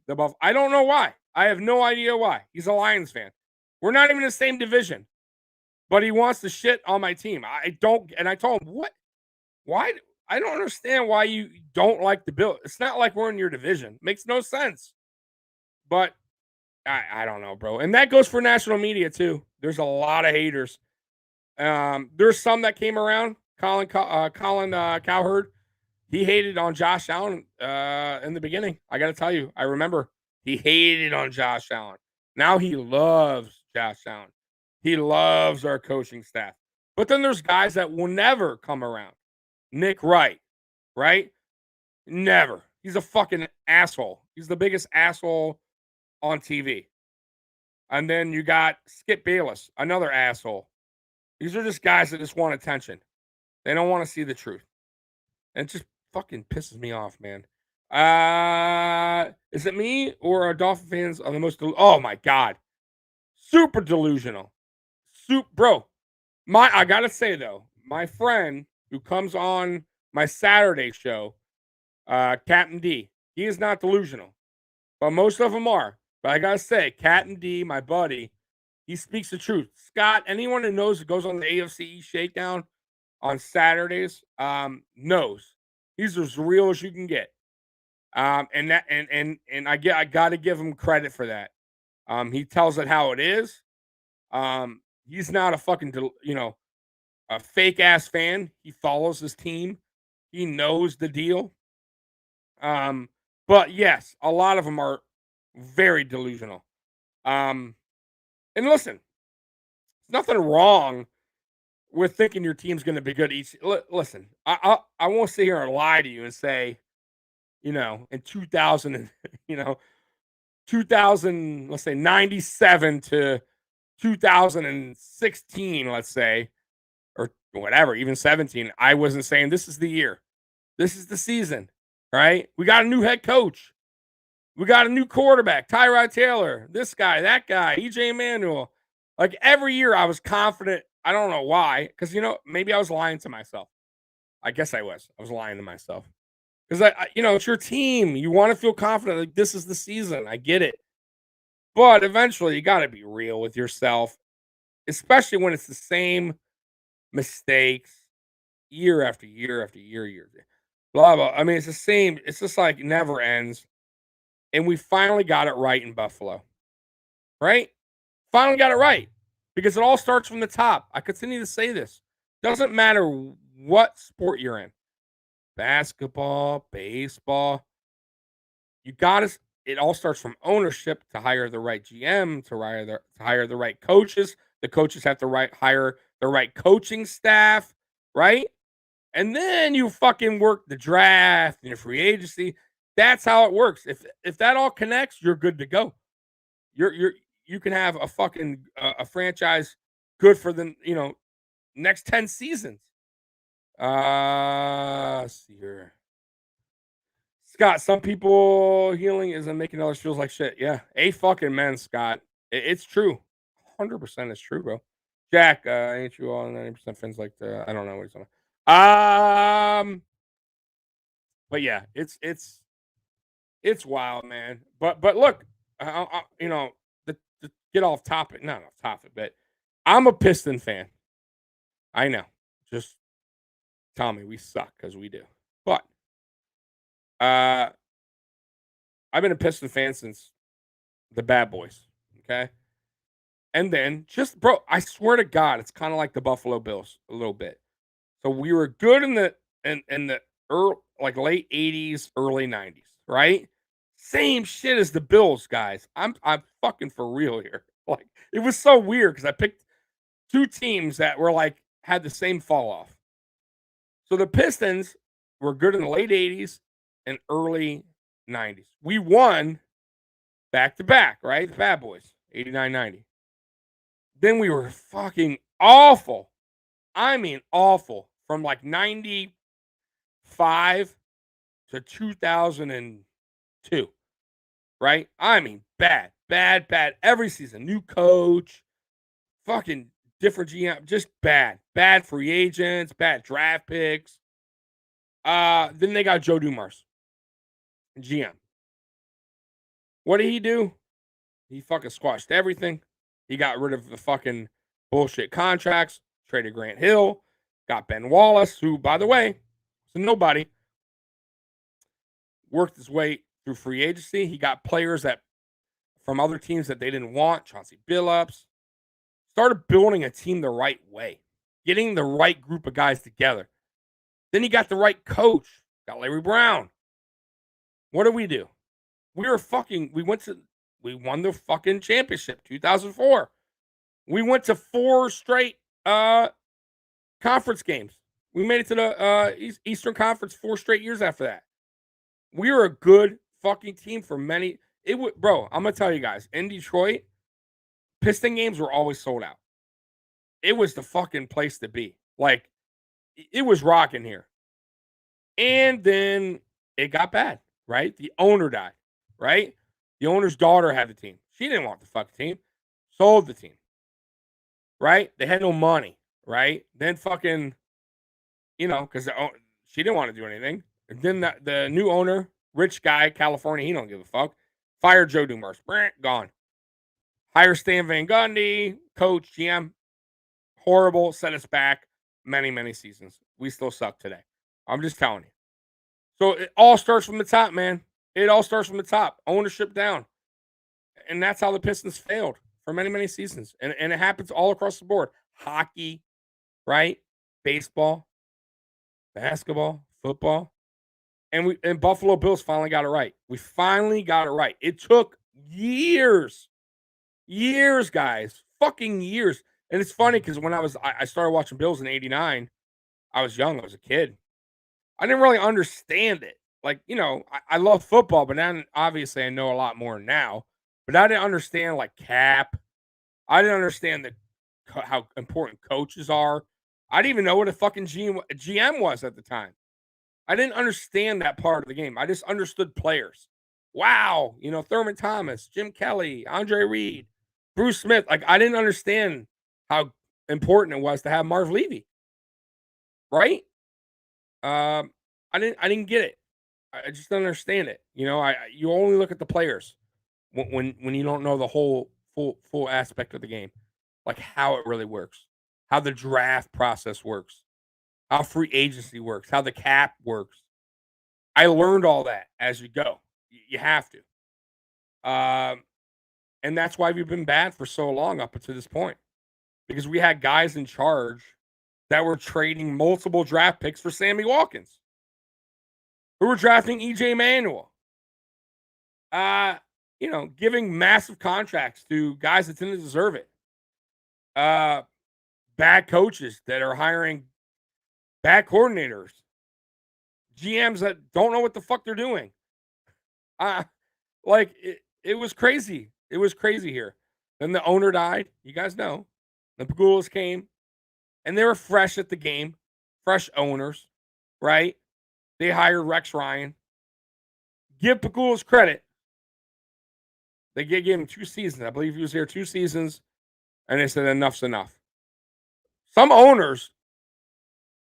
S2: I don't know why. I have no idea why. He's a Lions fan. We're not even in the same division. But he wants to shit on my team. I told him, what? Why? I don't understand why you don't like the Bills. It's not like we're in your division. Makes no sense. But I don't know, bro. And that goes for national media, too. There's a lot of haters. There's some that came around. Colin Cowherd, he hated on Josh Allen in the beginning. I got to tell you, I remember he hated on Josh Allen. Now he loves Josh Allen. He loves our coaching staff. But then there's guys that will never come around. Nick Wright, right? Never. He's a fucking asshole. He's the biggest asshole on TV. And then you got Skip Bayless, another asshole. These are just guys that just want attention. They don't want to see the truth. And it just fucking pisses me off, man. Is it me or are Dolphin fans are the most... oh, my God. Super delusional. Bro, I got to say, though, my friend who comes on my Saturday show, Captain D, he is not delusional. But most of them are. But I got to say, Captain D, my buddy, he speaks the truth. Scott, anyone who knows who goes on the AFC Shakedown on Saturdays, knows. He's as real as you can get. And I got to give him credit for that. He tells it how it is. He's not a fucking, a fake ass fan. He follows his team. He knows the deal. But yes, a lot of them are very delusional. And listen, there's nothing wrong with thinking your team's going to be good each. Listen, I won't sit here and lie to you and say, in 2000, 2000, let's say 97 to 2016, let's say, or whatever, even 17, I wasn't saying this is the year. This is the season, right? We got a new head coach. We got a new quarterback, Tyrod Taylor, this guy, that guy, EJ Manuel. Like every year I was confident. I don't know why, because, maybe I was lying to myself. I guess I was. I was lying to myself. Because, it's your team. You want to feel confident. Like, this is the season. I get it. But eventually, you got to be real with yourself. especially when it's the same mistakes year after year after year. Blah, blah. I mean, it's the same. It's just like never ends. And we finally got it right in Buffalo, right? Finally got it right because it all starts from the top. I continue to say this. Doesn't matter what sport you're in, basketball, baseball. You got to. It all starts from ownership to hire the right GM, to hire the right coaches. The coaches have to hire the right coaching staff, right? And then you fucking work the draft and your free agency. That's how it works. If that all connects, you're good to go. You can have a fucking a franchise good for the next 10 seasons. Let's see here. Scott, some people healing isn't making others feels like shit. Yeah. A fucking man, Scott. It's true. 100% it's true, bro. Jack, ain't you all 90% fans like the I don't know what he's on. But yeah, it's wild, man. But look, to get off topic, not off topic, but I'm a Piston fan. I know. Just tell me we suck because we do. But I've been a Piston fan since the Bad Boys. Okay. And then bro, I swear to God, it's kind of like the Buffalo Bills a little bit. So we were good in the early, like late 80s, early 90s, right? Same shit as the Bills, guys. I'm fucking for real here. Like, it was so weird because I picked two teams that were like had the same fall off. So the Pistons were good in the late 80s and early 90s. We won back to back, right? The Bad Boys, 89-90. Then we were fucking awful. I mean, awful from like 95 to 2002, right? I mean, bad every season. New coach, fucking different GM, just bad free agents, bad draft picks. Then they got Joe Dumars, GM. What did he do? He fucking squashed everything. He got rid of the fucking bullshit contracts, traded Grant Hill, got Ben Wallace, who, by the way, is a nobody. Worked his way through free agency. He got players from other teams that they didn't want. Chauncey Billups. Started building a team the right way. Getting the right group of guys together. Then he got the right coach. Got Larry Brown. What did we do? We won the fucking championship, 2004. We went to 4 straight conference games. We made it to the Eastern Conference 4 straight years after that. We were a good fucking team for many. Bro, I'm gonna tell you guys, in Detroit, Piston games were always sold out. It was the fucking place to be. Like, it was rocking here. And then it got bad, right? The owner died, right? The owner's daughter had the team. She didn't want the fucking team. Sold the team, right? They had no money, right? Then fucking, because she didn't want to do anything. And then the new owner, rich guy, California, he don't give a fuck. Fired Joe Dumars. Gone. Hire Stan Van Gundy, coach, GM. Horrible. Set us back many, many seasons. We still suck today. I'm just telling you. So it all starts from the top, man. It all starts from the top. Ownership down. And that's how the Pistons failed for many, many seasons. And it happens all across the board. Hockey, right? Baseball, basketball, football. And Buffalo Bills finally got it right. We finally got it right. It took years. Years, guys. Fucking years. And it's funny because when I started watching Bills in 89, I was young. I was a kid. I didn't really understand it. Like, I love football, but then obviously I know a lot more now. But I didn't understand, like, cap. I didn't understand how important coaches are. I didn't even know what a fucking GM was at the time. I didn't understand that part of the game. I just understood players. Wow. Thurman Thomas, Jim Kelly, Andre Reed, Bruce Smith. Like, I didn't understand how important it was to have Marv Levy. Right? I didn't get it. I just don't understand it. You only look at the players when you don't know the whole full aspect of the game. like how it really works, how the draft process works, how free agency works, how the cap works. I learned all that as you go. You have to. And that's why we've been bad for so long up until this point. Because we had guys in charge that were trading multiple draft picks for Sammy Watkins, who were drafting EJ Manuel. Giving massive contracts to guys that didn't deserve it. Bad coaches that are hiring bad coordinators. GMs that don't know what the fuck they're doing. It was crazy. It was crazy here. Then the owner died. You guys know. The Pagulas came, and they were fresh at the game. Fresh owners, right? They hired Rex Ryan. Give Pagulas credit. They gave him 2 seasons. I believe he was here 2 seasons, and they said enough's enough. Some owners,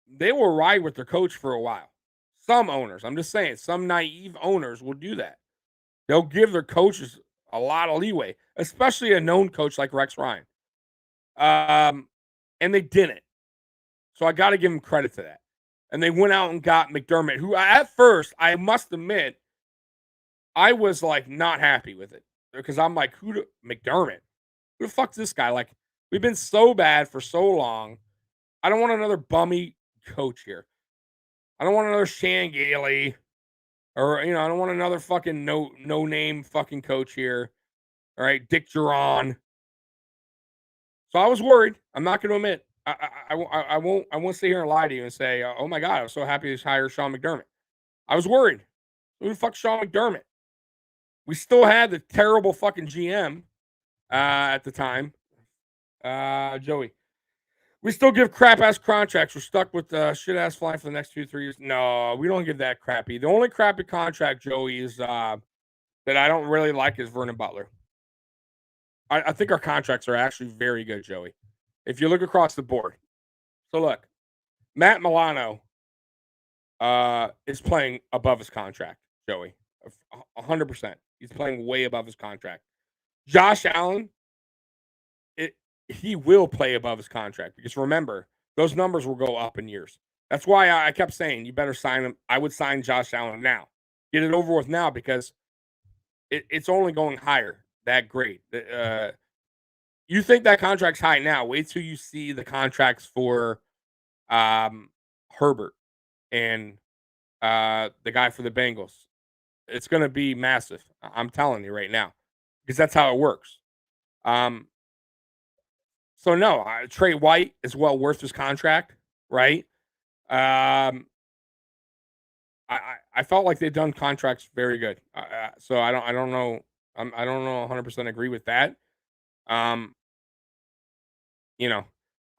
S2: they will ride with their coach for a while. Some owners, I'm just saying, some naive owners will do that. They'll give their coaches a lot of leeway, especially a known coach like Rex Ryan. And they didn't. So I got to give them credit to that. And they went out and got McDermott, who at first, I must admit, I was like not happy with it. Because I'm like, McDermott? Who the fuck's this guy? Like, we've been so bad for so long. I don't want another bummy coach here. I don't want another Shan Gailey. Or, I don't want another fucking no-name fucking coach here. All right, Dick Duran. So I was worried. I'm not going to admit. I won't sit here and lie to you and say, oh my God, I was so happy to hire Sean McDermott. I was worried. Who the fuck's Sean McDermott? We still had the terrible fucking GM at the time, Joey. We still give crap-ass contracts. We're stuck with shit-ass flying for the next 2-3 years. No, we don't give that crappy. The only crappy contract, Joey, is that I don't really like is Vernon Butler. I think our contracts are actually very good, Joey. If you look across the board. So look, Matt Milano is playing above his contract, Joey. 100%. He's playing way above his contract. Josh Allen, he will play above his contract because remember, those numbers will go up in years. That's why I kept saying you better sign him. I would sign Josh Allen now. Get it over with now because it's only going higher. That great. You think that contract's high now. Wait till you see the contracts for Herbert and the guy for the Bengals. It's going to be massive. I'm telling you right now because that's how it works. So no, Trey White is well worth his contract, right? I felt like they've done contracts very good. So I don't know. I don't know 100% agree with that. I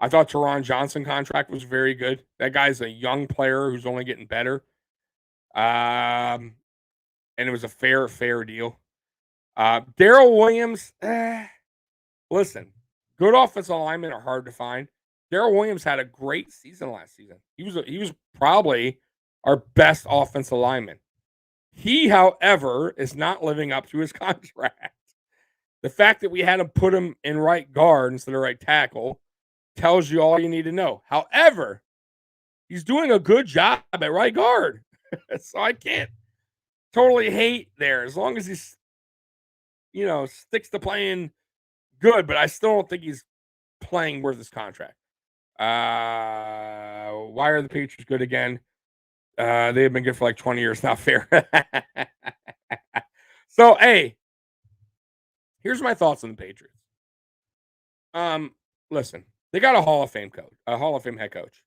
S2: thought Teron Johnson contract was very good. That guy's a young player who's only getting better. And it was a fair deal. Daryl Williams, listen, good offensive linemen are hard to find. Daryl Williams had a great season last season. He was probably our best offensive lineman. He, however, is not living up to his contract. The fact that we had to put him in right guard instead of right tackle tells you all you need to know. However, he's doing a good job at right guard. So I can't totally hate there as long as he's, sticks to playing good, but I still don't think he's playing worth his contract. Why are the Patriots good again? They've been good for like 20 years. Not fair. So, hey, here's my thoughts on the Patriots. Listen, they got a Hall of Fame coach, a Hall of Fame head coach.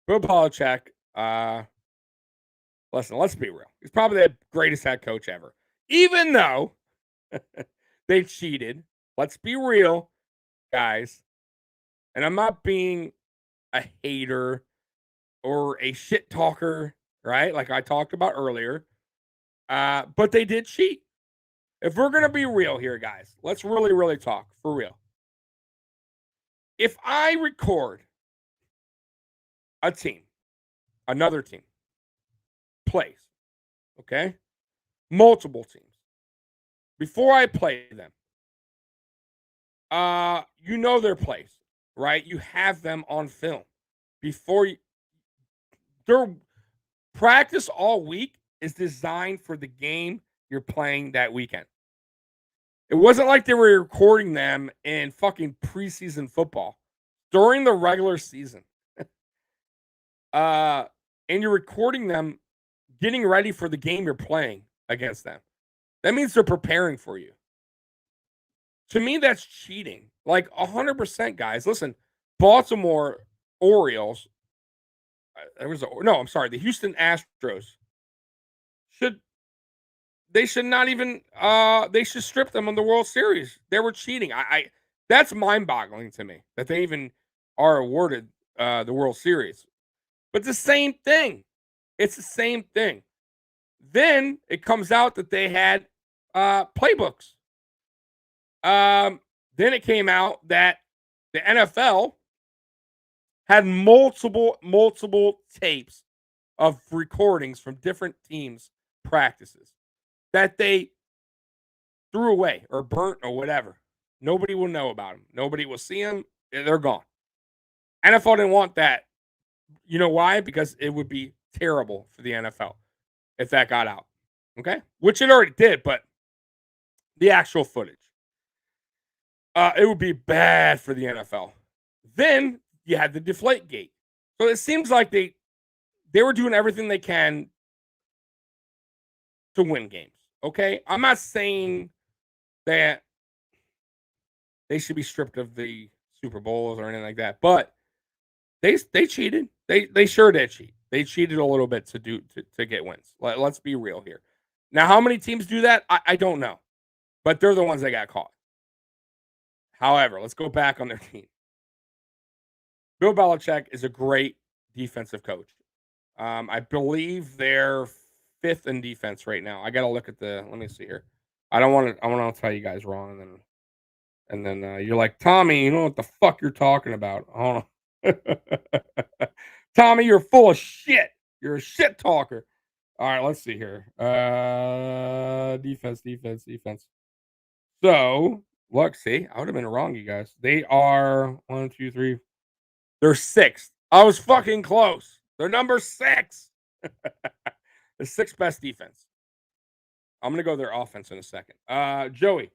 S2: Bill Belichick, listen, let's be real. He's probably the greatest head coach ever. Even though they cheated. Let's be real, guys. And I'm not being a hater or a shit talker, right? Like I talked about earlier. But they did cheat. If we're going to be real here, guys, let's really, really talk for real. If I record a team, another team, plays, okay? Multiple teams. Before I play them, you know their plays, right? You have them on film before you. Their practice all week is designed for the game you're playing that weekend. It wasn't like they were recording them in fucking preseason football during the regular season. And you're recording them getting ready for the game you're playing against them. That means they're preparing for you. To me, that's cheating. Like 100%, guys. Listen, Baltimore Orioles. The Houston Astros should not even they should strip them on the World Series. They were cheating. That's mind-boggling to me that they even are awarded the World Series. But the same thing. It's the same thing. Then it comes out that they had playbooks. Then it came out that the NFL had multiple tapes of recordings from different teams' practices that they threw away or burnt or whatever. Nobody will know about them. Nobody will see them. They're gone. NFL didn't want that. You know why? Because it would be terrible for the NFL if that got out. Okay? Which it already did, but the actual footage. It would be bad for the NFL. Then you had the deflate gate. So it seems like they were doing everything they can to win games. Okay? I'm not saying that they should be stripped of the Super Bowls or anything like that, but they cheated. They sure did cheat. They cheated a little bit to get wins. Let's be real here. Now, how many teams do that? I don't know, but they're the ones that got caught. However, let's go back on their team. Bill Belichick is a great defensive coach. I believe they're 5th in defense right now. I got to look at let me see here. I want to tell you guys wrong. And then you're like, Tommy, you know what the fuck you're talking about. Hold on. Tommy, you're full of shit. You're a shit talker. All right, let's see here. Defense. So, look, see, I would have been wrong, you guys. They are 1, 2, 3. They're 6th. I was fucking close. They're number 6. The 6th best defense. I'm going to go their offense in a second. Joey,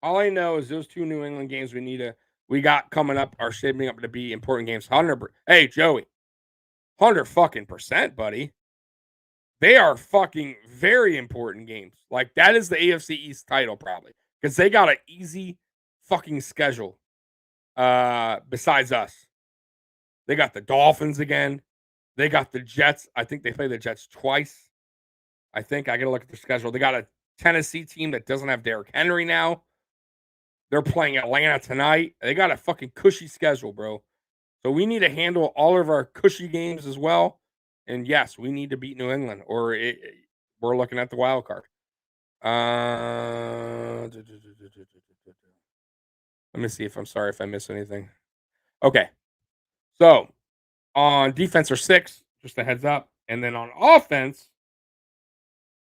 S2: all I know is those 2 New England games we got coming up are shaping up to be important games. Hey, Joey, 100 fucking %, buddy. They are fucking very important games. Like, that is the AFC East title probably because they got an easy fucking schedule besides us. They got the Dolphins again. They got the Jets. I think they play the Jets twice. I got to look at their schedule. They got a Tennessee team that doesn't have Derrick Henry now. They're playing Atlanta tonight. They got a fucking cushy schedule, bro. So we need to handle all of our cushy games as well. And yes, we need to beat New England or we're looking at the wild card. Let me see if I miss anything. Okay. So on defense are 6, just a heads up. And then on offense,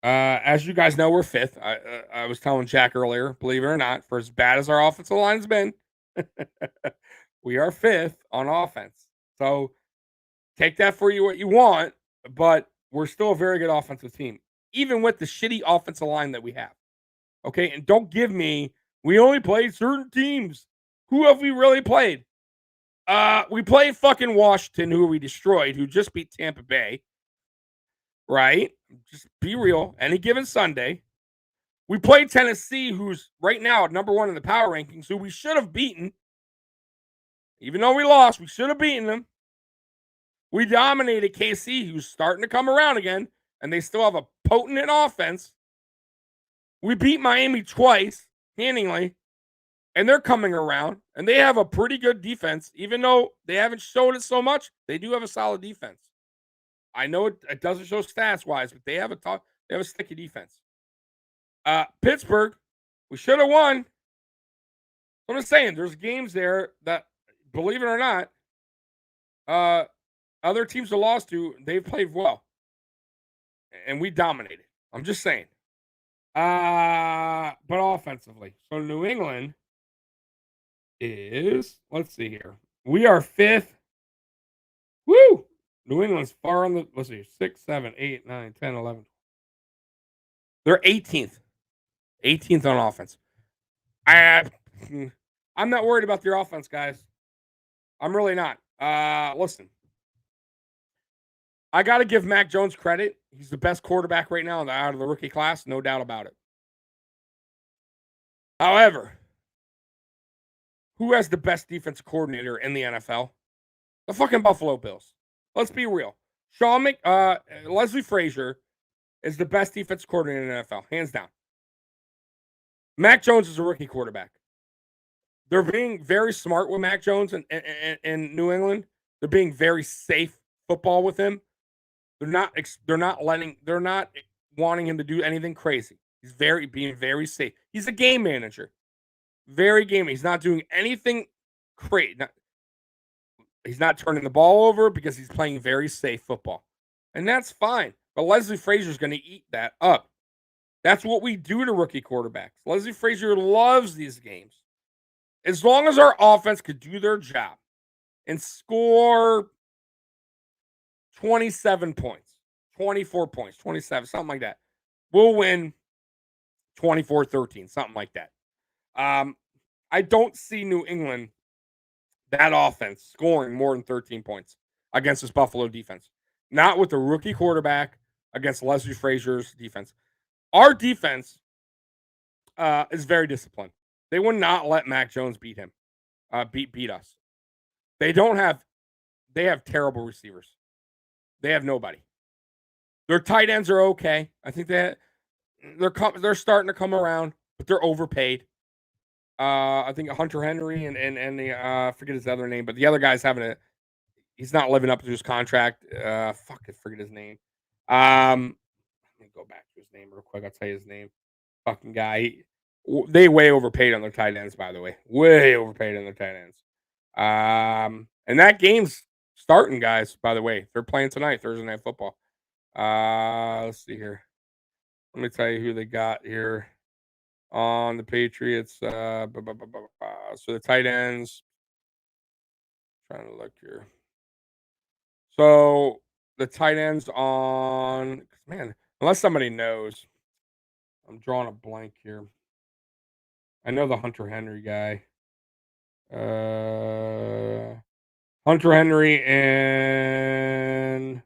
S2: as you guys know, we're 5th. I was telling Jack earlier, believe it or not, for as bad as our offensive line's been, we are 5th on offense. So take that for you what you want, but we're still a very good offensive team, even with the shitty offensive line that we have. Okay, and don't give me, we only played certain teams. Who have we really played? We played fucking Washington, who we destroyed, who just beat Tampa Bay. Right? Just be real. Any given Sunday. We played Tennessee, who's right now at number 1 in the power rankings, who we should have beaten. Even though we lost, we should have beaten them. We dominated KC, who's starting to come around again, and they still have a potent offense. We beat Miami twice, handily, and they're coming around, and they have a pretty good defense. Even though they haven't showed it so much, they do have a solid defense. I know it doesn't show stats-wise, but they have a sticky defense. Pittsburgh, we should have won. I'm just saying, there's games there that, believe it or not, other teams have lost to, they've played well. And we dominated. I'm just saying. But offensively. So New England, is, let's see here. We are 5th. Woo! New England's far on the, let's see, 6, 7, 8, 9, 10, 11. They're 18th. 18th on offense. I'm not worried about their offense, guys. I'm really not. Listen. I got to give Mac Jones credit. He's the best quarterback right now out of the rookie class, no doubt about it. However, who has the best defense coordinator in the NFL? The fucking Buffalo Bills. Let's be real. Leslie Frazier is the best defense coordinator in the NFL, hands down. Mac Jones is a rookie quarterback. They're being very smart with Mac Jones in New England. They're being very safe football with him. They're not wanting him to do anything crazy. He's being very safe. He's a game manager. Very game. He's not doing anything crazy. He's not turning the ball over because he's playing very safe football. And that's fine. But Leslie Frazier's going to eat that up. That's what we do to rookie quarterbacks. Leslie Frazier loves these games. As long as our offense could do their job and score 27 points, 24 points, 27, something like that, we'll win 24-13, something like that. I don't see New England, that offense, scoring more than 13 points against this Buffalo defense. Not with the rookie quarterback against Leslie Frazier's defense. Our defense is very disciplined. They would not let Mac Jones beat him, beat us. They have terrible receivers. They have nobody. Their tight ends are okay. I think they're starting to come around, but they're overpaid. I think Hunter Henry and the I forget his other name, but the other guy's he's not living up to his contract. I forget his name. Let me go back to his name real quick. I'll tell you his name. Fucking guy. They way overpaid on their tight ends, by the way. Way overpaid on their tight ends. And that game's starting, guys, by the way. They're playing tonight, Thursday Night Football. Let's see here. Let me tell you who they got here on the Patriots. So the tight ends. Trying to look here. So the tight ends on, man, unless somebody knows. I'm drawing a blank here. I know the Hunter Henry guy. Hunter Henry and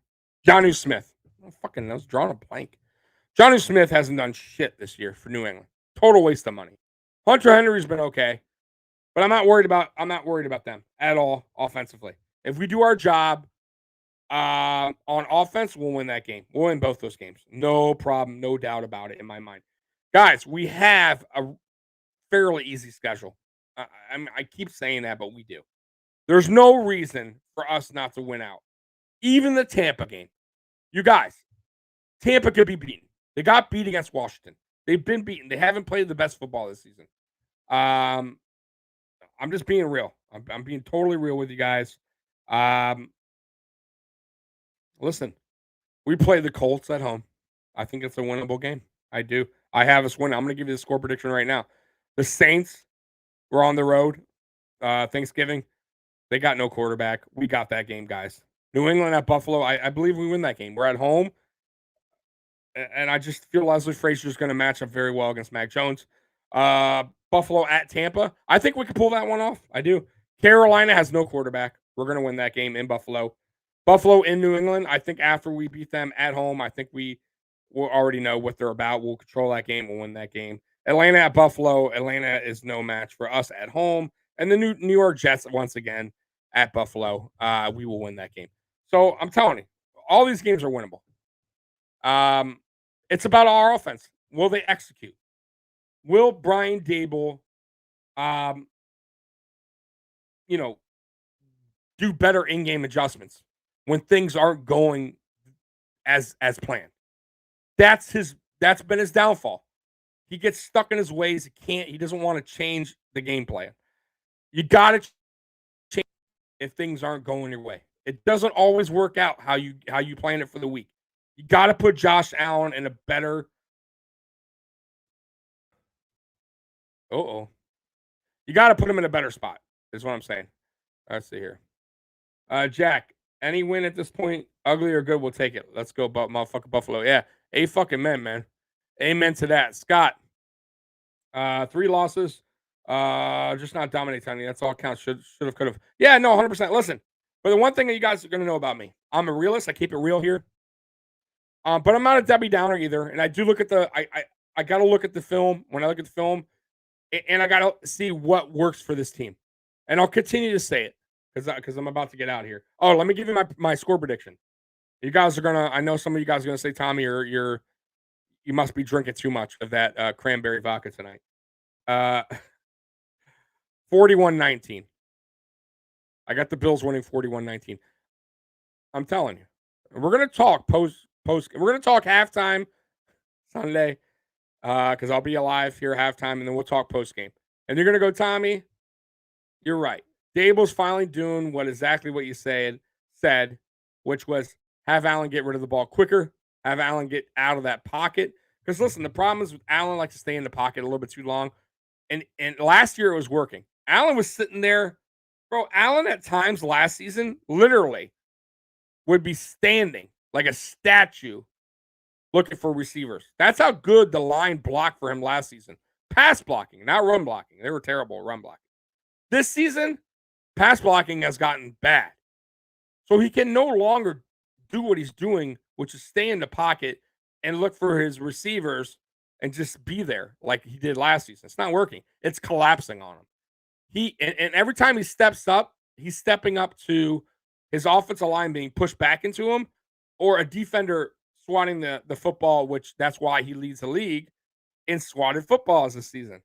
S2: Jonnu Smith. I fucking knows. Drawing a blank. Jonnu Smith hasn't done shit this year for New England. Total waste of money. Hunter Henry's been okay, but I'm not worried about them at all offensively. If we do our job on offense, we'll win that game. We'll win both those games. No problem. No doubt about it in my mind. Guys, we have a fairly easy schedule. I keep saying that, but we do. There's no reason for us not to win out. Even the Tampa game. You guys, Tampa could be beaten. They got beat against Washington. They've been beaten. They haven't played the best football this season. I'm just being real. I'm being totally real with you guys. Listen, we play the Colts at home. I think it's a winnable game. I do. I have us winning. I'm going to give you the score prediction right now. The Saints were on the road. Thanksgiving. They got no quarterback. We got that game, guys. New England at Buffalo. I believe we win that game. We're at home. And I just feel Leslie Frazier is going to match up very well against Mac Jones. Buffalo at Tampa. I think we can pull that one off. I do. Carolina has no quarterback. We're going to win that game in Buffalo. Buffalo in New England. I think after we beat them at home, I think we will already know what they're about. We'll control that game. We'll win that game. Atlanta at Buffalo. Atlanta is no match for us at home. And the New York Jets, once again, at Buffalo. We will win that game. So I'm telling you, all these games are winnable. It's about our offense. Will they execute? Will Brian Dable, do better in-game adjustments when things aren't going as planned? That's been his downfall. He gets stuck in his ways. He doesn't want to change the game plan. You got to change if things aren't going your way. It doesn't always work out how you plan it for the week. You got to put Josh Allen in a better. You got to put him in a better spot, is what I'm saying. Let's see here. Jack, any win at this point, ugly or good, we'll take it. Let's go, motherfucker Buffalo. Yeah, fucking men, man. Amen to that. Scott, 3 losses. Just not dominate Tony. That's all counts. Should have, could have. Yeah, no, 100%. Listen, but the one thing that you guys are going to know about me, I'm a realist. I keep it real here. But I'm not a Debbie Downer either. And I do look at I got to look at the film when I look at the film, and I got to see what works for this team. And I'll continue to say it because I'm about to get out of here. Oh, let me give you my score prediction. You guys are gonna. I know some of you guys are gonna say, Tommy, you must be drinking too much of that cranberry vodka tonight. 41-19. I got the Bills winning 41-19. I'm telling you. We're gonna talk post. We're gonna talk halftime Sunday because I'll be alive here halftime, and then we'll talk post game. And you're gonna go, Tommy. You're right. Dable's finally doing exactly what you said, which was have Allen get rid of the ball quicker, have Allen get out of that pocket. Because listen, the problem is with Allen likes to stay in the pocket a little bit too long. And last year it was working. Allen was sitting there. Bro, Allen at times last season literally would be standing like a statue looking for receivers. That's how good the line blocked for him last season. Pass blocking, not run blocking. They were terrible at run blocking. This season, pass blocking has gotten bad. So he can no longer do what he's doing, which is stay in the pocket and look for his receivers and just be there like he did last season. It's not working. It's collapsing on him. And every time he steps up, he's stepping up to his offensive line being pushed back into him or a defender swatting the football, which that's why he leads the league in swatted footballs this season.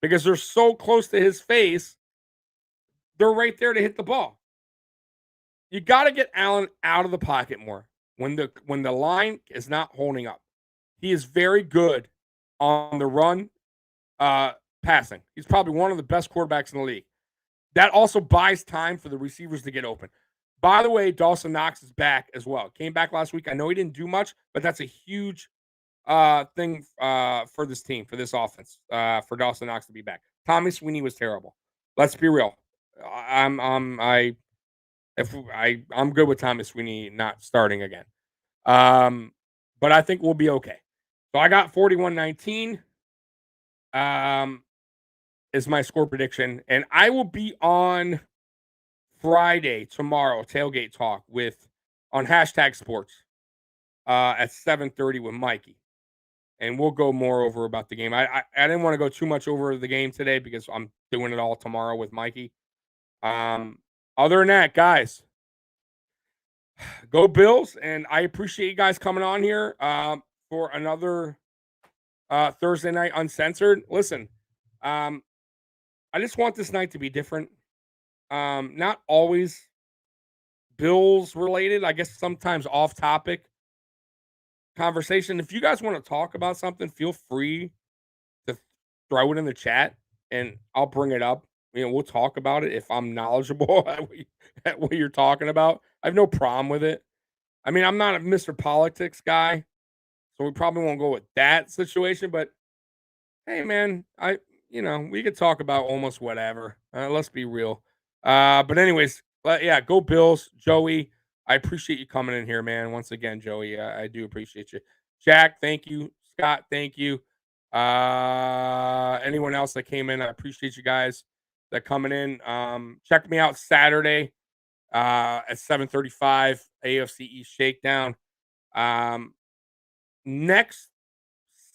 S2: Because they're so close to his face, they're right there to hit the ball. You got to get Allen out of the pocket more when the line is not holding up. He is very good on the run passing. He's probably one of the best quarterbacks in the league. That also buys time for the receivers to get open. By the way, Dawson Knox is back as well. Came back last week. I know he didn't do much, but that's a huge thing for this team, for this offense, for Dawson Knox to be back. Tommy Sweeney was terrible. Let's be real. I'm good with Tommy Sweeney not starting again. But I think we'll be okay. So I got 41-19 is my score prediction. And I will be on Friday, tomorrow, Tailgate Talk on #sports at 7:30 with Mikey. And we'll go more over about the game. I didn't want to go too much over the game today because I'm doing it all tomorrow with Mikey. Other than that, guys, go Bills. And I appreciate you guys coming on here for another Thursday night Uncensored. Listen, I just want this night to be different. Not always Bills related. I guess sometimes off topic conversation. If you guys want to talk about something, feel free to throw it in the chat and I'll bring it up. We'll talk about it if I'm knowledgeable at what you're talking about. I have no problem with it. I mean, I'm not a Mr. Politics guy, so we probably won't go with that situation. But hey, man, we could talk about almost whatever. Let's be real. But anyways, yeah, go Bills, Joey. I appreciate you coming in here, man. Once again, Joey, I do appreciate you. Jack, thank you. Scott, thank you. Anyone else that came in, I appreciate you guys that coming in. Check me out Saturday at 7:35 AFC East Shakedown. Next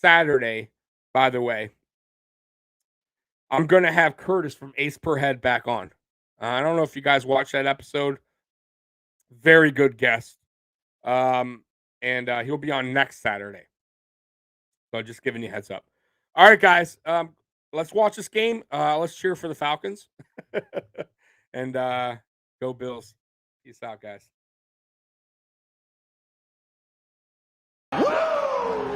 S2: Saturday, by the way, I'm going to have Curtis from Ace Per Head back on. I don't know if you guys watched that episode. Very good guest. And he'll be on next Saturday. So just giving you a heads up. All right, guys. Let's watch this game. Let's cheer for the Falcons. And go Bills. Peace out, guys.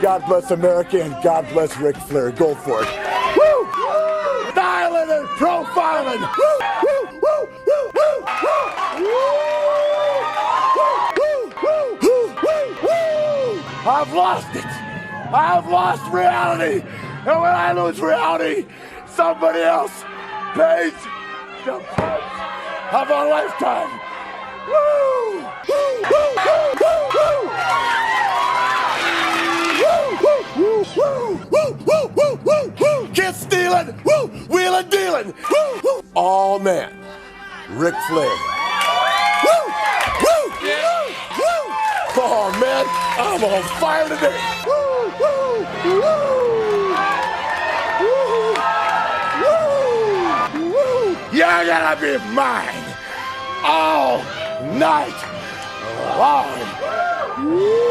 S1: God bless America and God bless Ric Flair. Go for it. Woo! Styling and profiling. Woo! Woo! Woo! Woo! Woo! Woo! Woo! Woo! Woo! I've lost it. I've lost reality. And when I lose reality, somebody else Page, the punch of a lifetime. Woo! Woo! Woo! Woo! Woo! Woo! Woo! Woo! Woo! Woo! Woo! Woo! Kid stealing. Woo! Wheeling, dealing. Woo! Woo! All man. Ric Flair. Woo! Woo! Woo! Woo! Oh man, I'm on fire today. Woo! Woo! Woo! Woo! Woo! You're gonna be mine all night long. Woo!